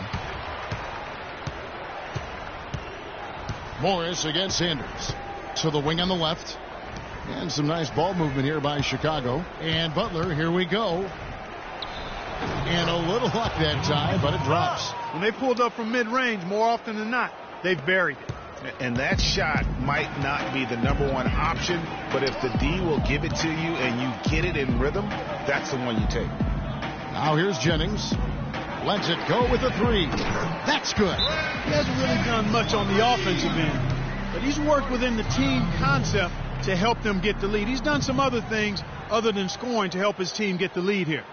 Morris against Sanders. To the wing on the left. And some nice ball movement here by Chicago. And Butler, here we go. And a little luck that time, but it drops.
When they pulled up from mid-range, more often than not, they've buried it.
And that shot might not be the number 1 option, but if the D will give it to you and you get it in rhythm, that's the one you take.
Now here's Jennings. Lets it go with a 3. That's good.
He hasn't really done much on the offensive end, but he's worked within the team concept to help them get the lead. He's done some other things, other than scoring to help his team get the lead here.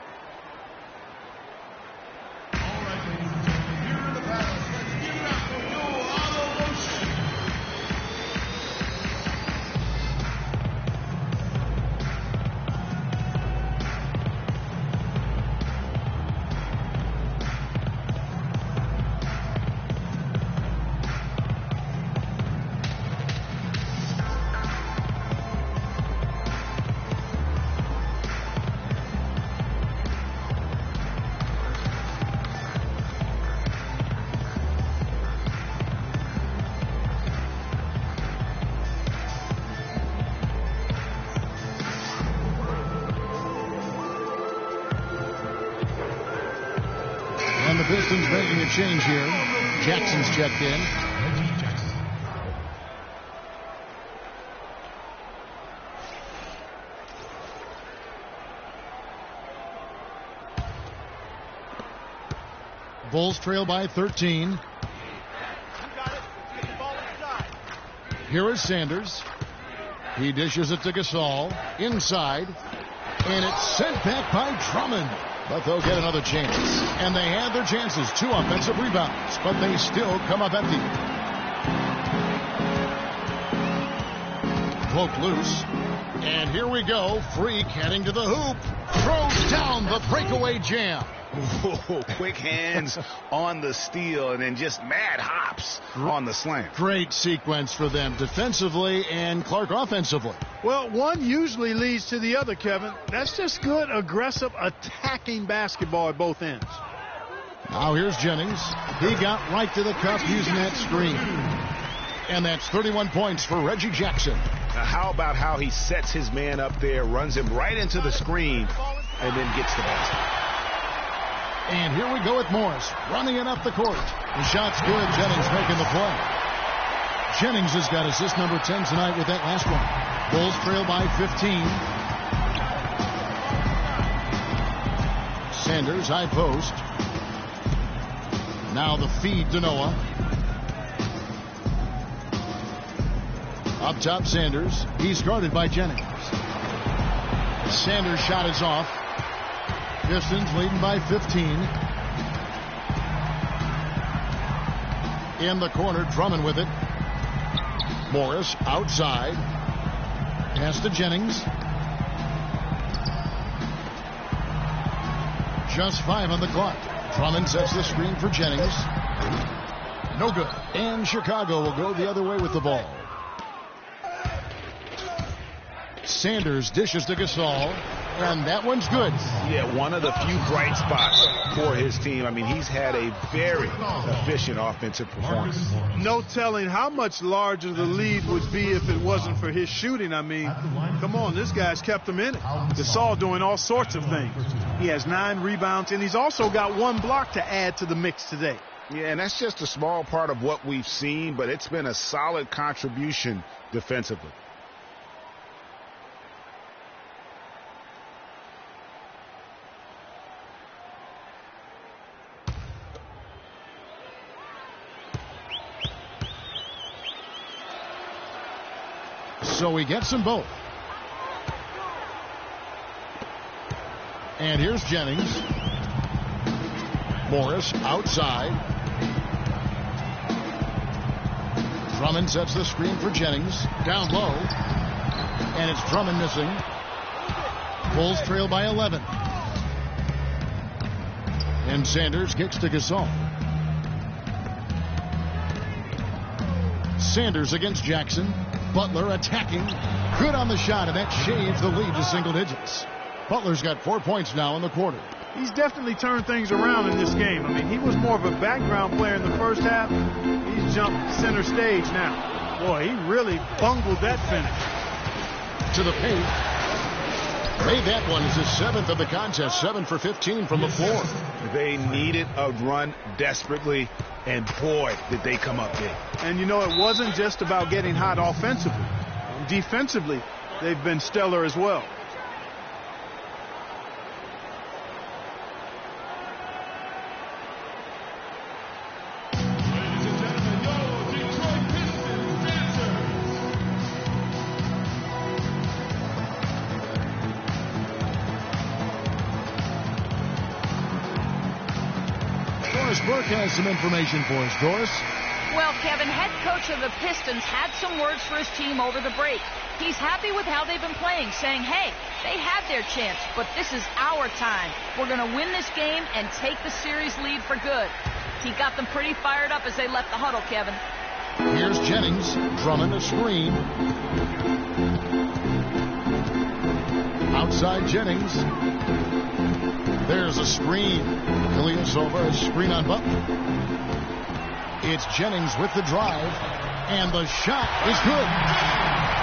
And the Pistons making a change here. Jackson's checked in. Bulls trail by 13. Here is Sanders. He dishes it to Gasol. Inside. And it's sent back by Drummond. But they'll get another chance. And they had their chances. 2 offensive rebounds. But they still come up empty. Poke loose. And here we go. Freak heading to the hoop. Throws down the breakaway jam.
Whoa, quick hands on the steal and then just mad hops on the slam.
Great sequence for them defensively and Clark offensively.
Well, one usually leads to the other, Kevin. That's just good, aggressive, attacking basketball at both ends.
Now here's Jennings. He got right to the cup using that screen. And that's 31 points for Reggie Jackson.
Now how about how he sets his man up there, runs him right into the screen, and then gets the basket.
And here we go with Morris running it up the court. The shot's good. Jennings making the play. Jennings has got assist number 10 tonight with that last one. Bulls trail by 15. Sanders, high post. Now the feed to Noah. Up top, Sanders. He's guarded by Jennings. Sanders' shot is off. Pistons leading by 15. In the corner, Drummond with it. Morris outside. Pass to Jennings. Just 5 on the clock. Drummond sets the screen for Jennings. No good. And Chicago will go the other way with the ball. Sanders dishes to Gasol. And that one's good.
Yeah, one of the few bright spots for his team. I mean, he's had a very efficient offensive performance.
No telling how much larger the lead would be if it wasn't for his shooting. I mean, come on, this guy's kept him in it. Gasol doing all sorts of things. He has 9 rebounds, and he's also got 1 block to add to the mix today.
Yeah, and that's just a small part of what we've seen, but it's been a solid contribution defensively.
So he gets them both. And here's Jennings. Morris outside. Drummond sets the screen for Jennings. Down low. And it's Drummond missing. Bulls trail by 11. And Sanders kicks to Gasol. Sanders against Jackson. Butler attacking. Good on the shot, and that shaves the lead to single digits. Butler's got 4 points now in the quarter.
He's definitely turned things around in this game. I mean, he was more of a background player in the first half. He's jumped center stage now. Boy, he really bungled that finish.
To the paint. Made that one. It's his 7th of the contest. 7 for 15 from the floor.
They needed a run desperately, and boy, did they come up big.
And you know, it wasn't just about getting hot offensively. Defensively, they've been stellar as well.
Burke has some information for us. Doris?
Well, Kevin, head coach of the Pistons had some words for his team over the break. He's happy with how they've been playing, saying, hey, they had their chance, but this is our time. We're going to win this game and take the series lead for good. He got them pretty fired up as they left the huddle, Kevin.
Here's Jennings. Drummond a screen. Outside Jennings. There's a screen. Ilyasova, a screen on Butler. It's Jennings with the drive, and the shot is good.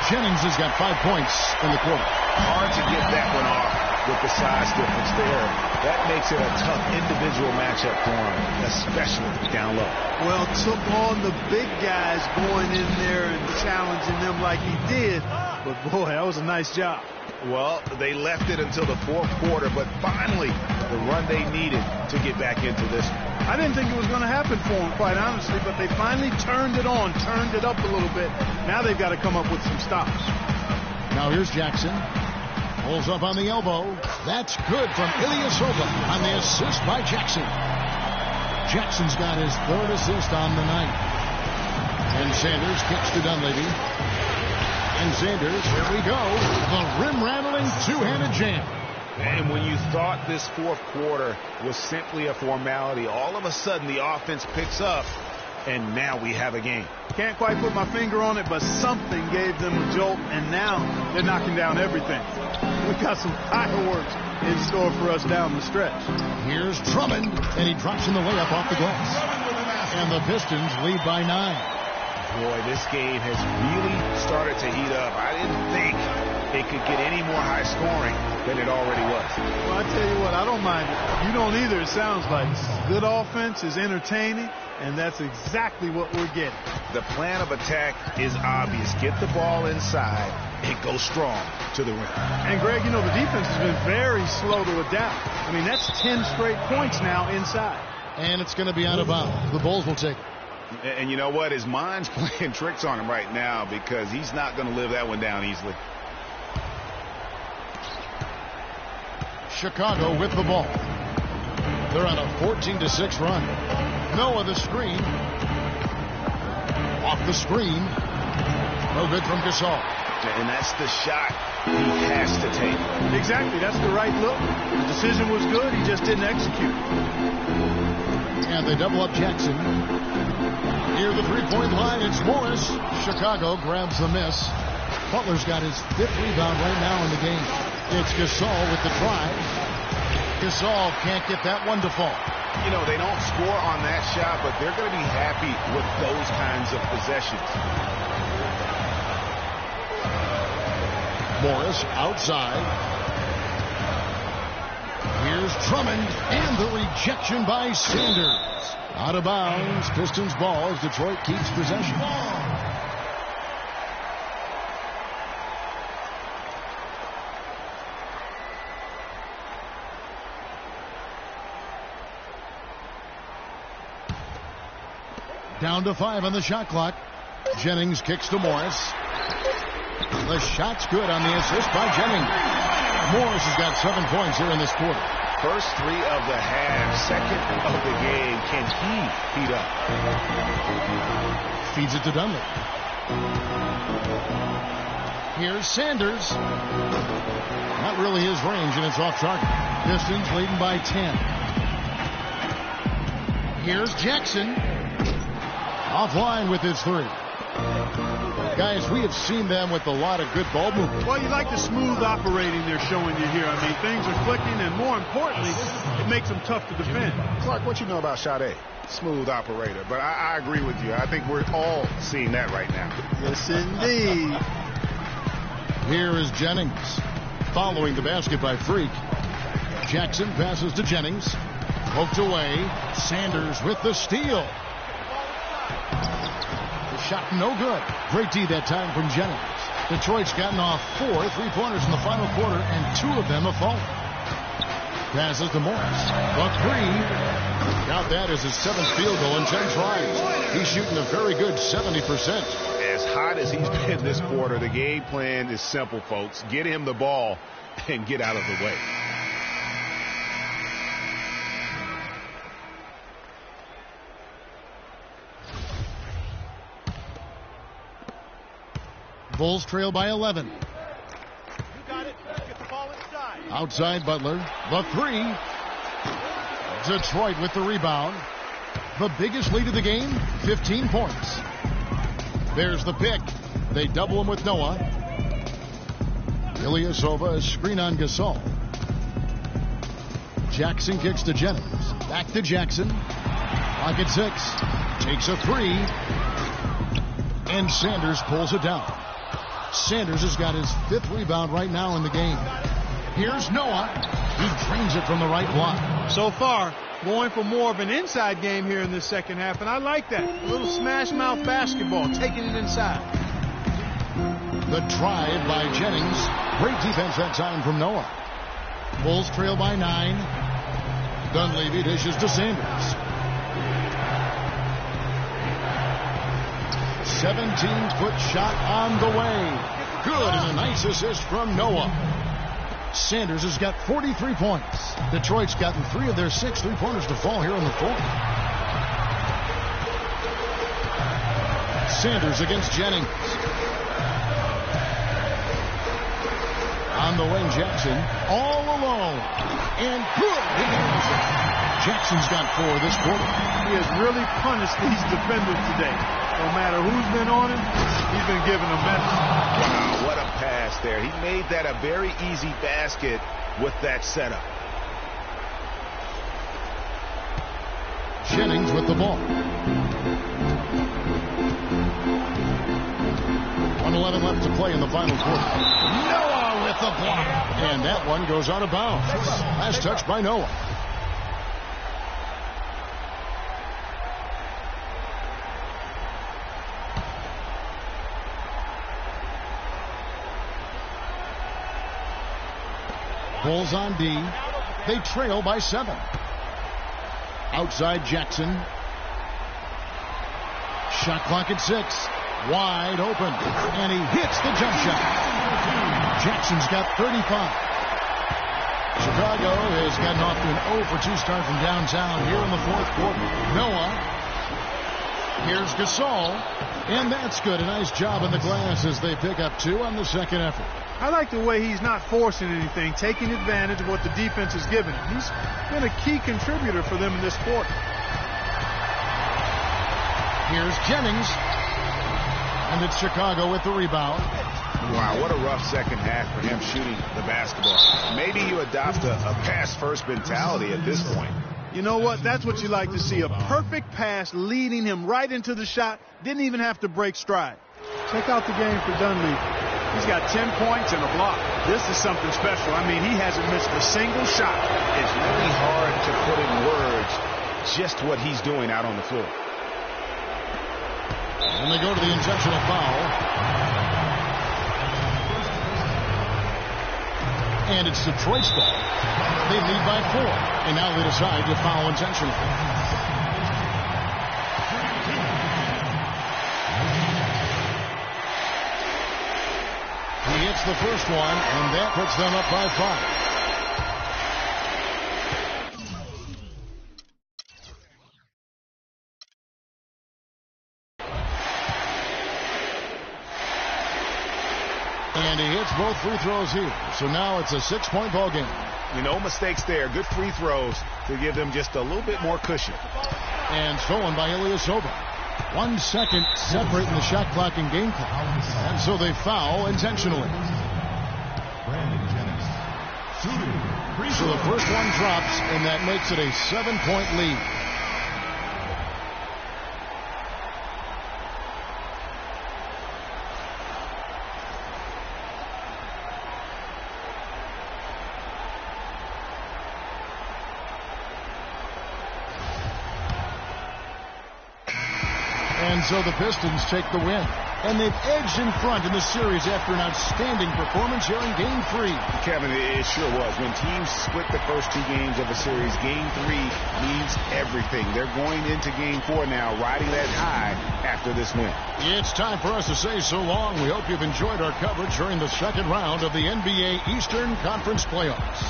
Jennings has got 5 points in the quarter.
Hard to get that one off with the size difference there. That makes it a tough individual matchup for him, especially down low.
Well, took on the big guys going in there and challenging them like he did. But, boy, that was a nice job.
Well, they left it until the fourth quarter, but finally the run they needed to get back into this one.
I didn't think it was going to happen for them, quite honestly, but they finally turned it on, turned it up a little bit. Now they've got to come up with some stops.
Now here's Jackson. Pulls up on the elbow. That's good from Ilyasova on the assist by Jackson. Jackson's got his third assist on the night. And Sanders kicks to Dunleavy. And Sanders, here we go. The rim-rattling two-handed jam.
And when you thought this fourth quarter was simply a formality, all of a sudden the offense picks up, and now we have a game.
Can't quite put my finger on it, but something gave them a jolt, and now they're knocking down everything. We've got some fireworks in store for us down the stretch.
Here's Drummond, and he drops in the layup off the glass. And the Pistons lead by 9.
Boy, this game has really started to heat up. I didn't think it could get any more high scoring than it already was.
Well, I tell you what, I don't mind it. You don't either, it sounds like. Good offense is entertaining, and that's exactly what we're getting.
The plan of attack is obvious. Get the ball inside and go strong to the rim.
And, Greg, you know, the defense has been very slow to adapt. I mean, that's 10 straight points now inside.
And it's going to be out of bounds. The Bulls will take it.
And you know what? His mind's playing tricks on him right now because he's not going to live that one down easily.
Chicago with the ball. They're on a 14-6 run. Noah the screen. Off the screen. No good from Gasol.
And that's the shot he has to take.
Exactly. That's the right look. The decision was good. He just didn't execute.
And they double up Jackson. Near the three-point line, it's Morris. Chicago grabs the miss. Butler's got his 5th rebound right now in the game. It's Gasol with the drive. Gasol can't get that one to fall.
You know, they don't score on that shot, but they're going to be happy with those kinds of possessions.
Morris outside. Here's Drummond, and the rejection by Sanders. Out of bounds, Pistons ball as Detroit keeps possession. Down to 5 on the shot clock. Jennings kicks to Morris. The shot's good on the assist by Jennings. Morris has got 7 points here in this quarter.
First 3 of the half, second of the game. Can he heat up?
Feeds it to Dunlap. Here's Sanders. Not really his range, and it's off target. Pistons leading by 10. Here's Jackson. Offline with his 3. Guys, we have seen them with a lot of good ball movement.
Well, you like the smooth operating they're showing you here. I mean, things are clicking, and more importantly, it makes them tough to defend.
Clark, what you know about Sade? Smooth operator. But I agree with you. I think we're all seeing that right now.
Yes, indeed.
Here is Jennings. Following the basket by Freak. Jackson passes to Jennings. Poked away. Sanders with the steal. Shot no good. Great D that time from Jennings. Detroit's gotten off 4 3-pointers in the final quarter, and 2 of them have fallen. Passes to Morris. Buck Green. Got that as his 7th field goal in 10 tries. He's shooting a very good 70%.
As hot as he's been this quarter, the game plan is simple, folks. Get him the ball and get out of the way.
Bulls trail by 11.
You got it. Get the ball inside.
Outside Butler. The three. Detroit with the rebound. The biggest lead of the game, 15 points. There's the pick. They double him with Noah. Ilyasova, a screen on Gasol. Jackson kicks to Jennings. Back to Jackson. Clock at 6. Takes a three. And Sanders pulls it down. Sanders has got his 5th rebound right now in the game. Here's Noah. He drains it from the right block.
So far, going for more of an inside game here in this second half, and I like that. A little smash mouth basketball, taking it inside.
The drive by Jennings. Great defense that time from Noah. Bulls trail by 9. Dunleavy dishes to Sanders. 17-foot shot on the way. Good, and a nice assist from Noah. Sanders has got 43 points. Detroit's gotten 3 of their 6 3-pointers to fall here in the 4th. Sanders against Jennings. On the wing, Jackson all alone. And good. Jackson's got 4 this quarter.
He has really punished these defenders today. No matter who's been on him, he's been giving them medicine.
Wow, what a pass there. He made that a very easy basket with that setup.
Jennings with the ball. 1:11 left to play in the final quarter. Noah with the block. And that one goes out of bounds. Last touch by Noah. Bulls on D. They trail by 7. Outside Jackson. Shot clock at 6. Wide open. And he hits the jump shot. Jackson's got 35. Chicago has gotten off to an 0-for-2 start from downtown here in the 4th quarter. Noah. Here's Gasol. And that's good. A nice job in the glass as they pick up 2 on the second effort.
I like the way he's not forcing anything, taking advantage of what the defense is giving him. He's been a key contributor for them in this quarter.
Here's Jennings. And it's Chicago with the rebound.
Wow, what a rough second half for him shooting the basketball. Maybe you adopt a pass-first mentality at this point.
You know what? That's what you like to see. A perfect pass leading him right into the shot. Didn't even have to break stride. Check out the game for Dunleavy.
He's got 10 points and a block. This is something special. I mean, he hasn't missed a single shot.
It's really hard to put in words just what he's doing out on the floor.
And they go to the intentional foul. And it's Detroit's ball. They lead by 4. And now they decide to foul intentionally. He hits the first one, and that puts them up by 5. And he hits both free throws here. So now it's a 6-point ball game.
No mistakes there. Good free throws to give them just a little bit more cushion.
And stolen by Ilyasova. 1 second separating the shot clock and game clock. And so they foul intentionally. So the first one drops, and that makes it a 7-point lead. And so the Pistons take the win. And they've edged in front in the series after an outstanding performance here in Game 3.
Kevin, it sure was. When teams split the first 2 games of a series, Game 3 means everything. They're going into Game 4 now, riding that high after this win.
It's time for us to say so long. We hope you've enjoyed our coverage during the second round of the NBA Eastern Conference Playoffs.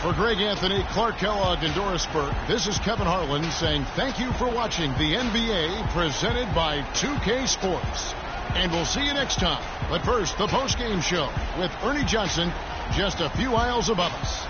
For Greg Anthony, Clark Kellogg, and Doris Burke, this is Kevin Harlan saying thank you for watching the NBA presented by 2K Sports. And we'll see you next time. But first, the postgame show with Ernie Johnson just a few aisles above us.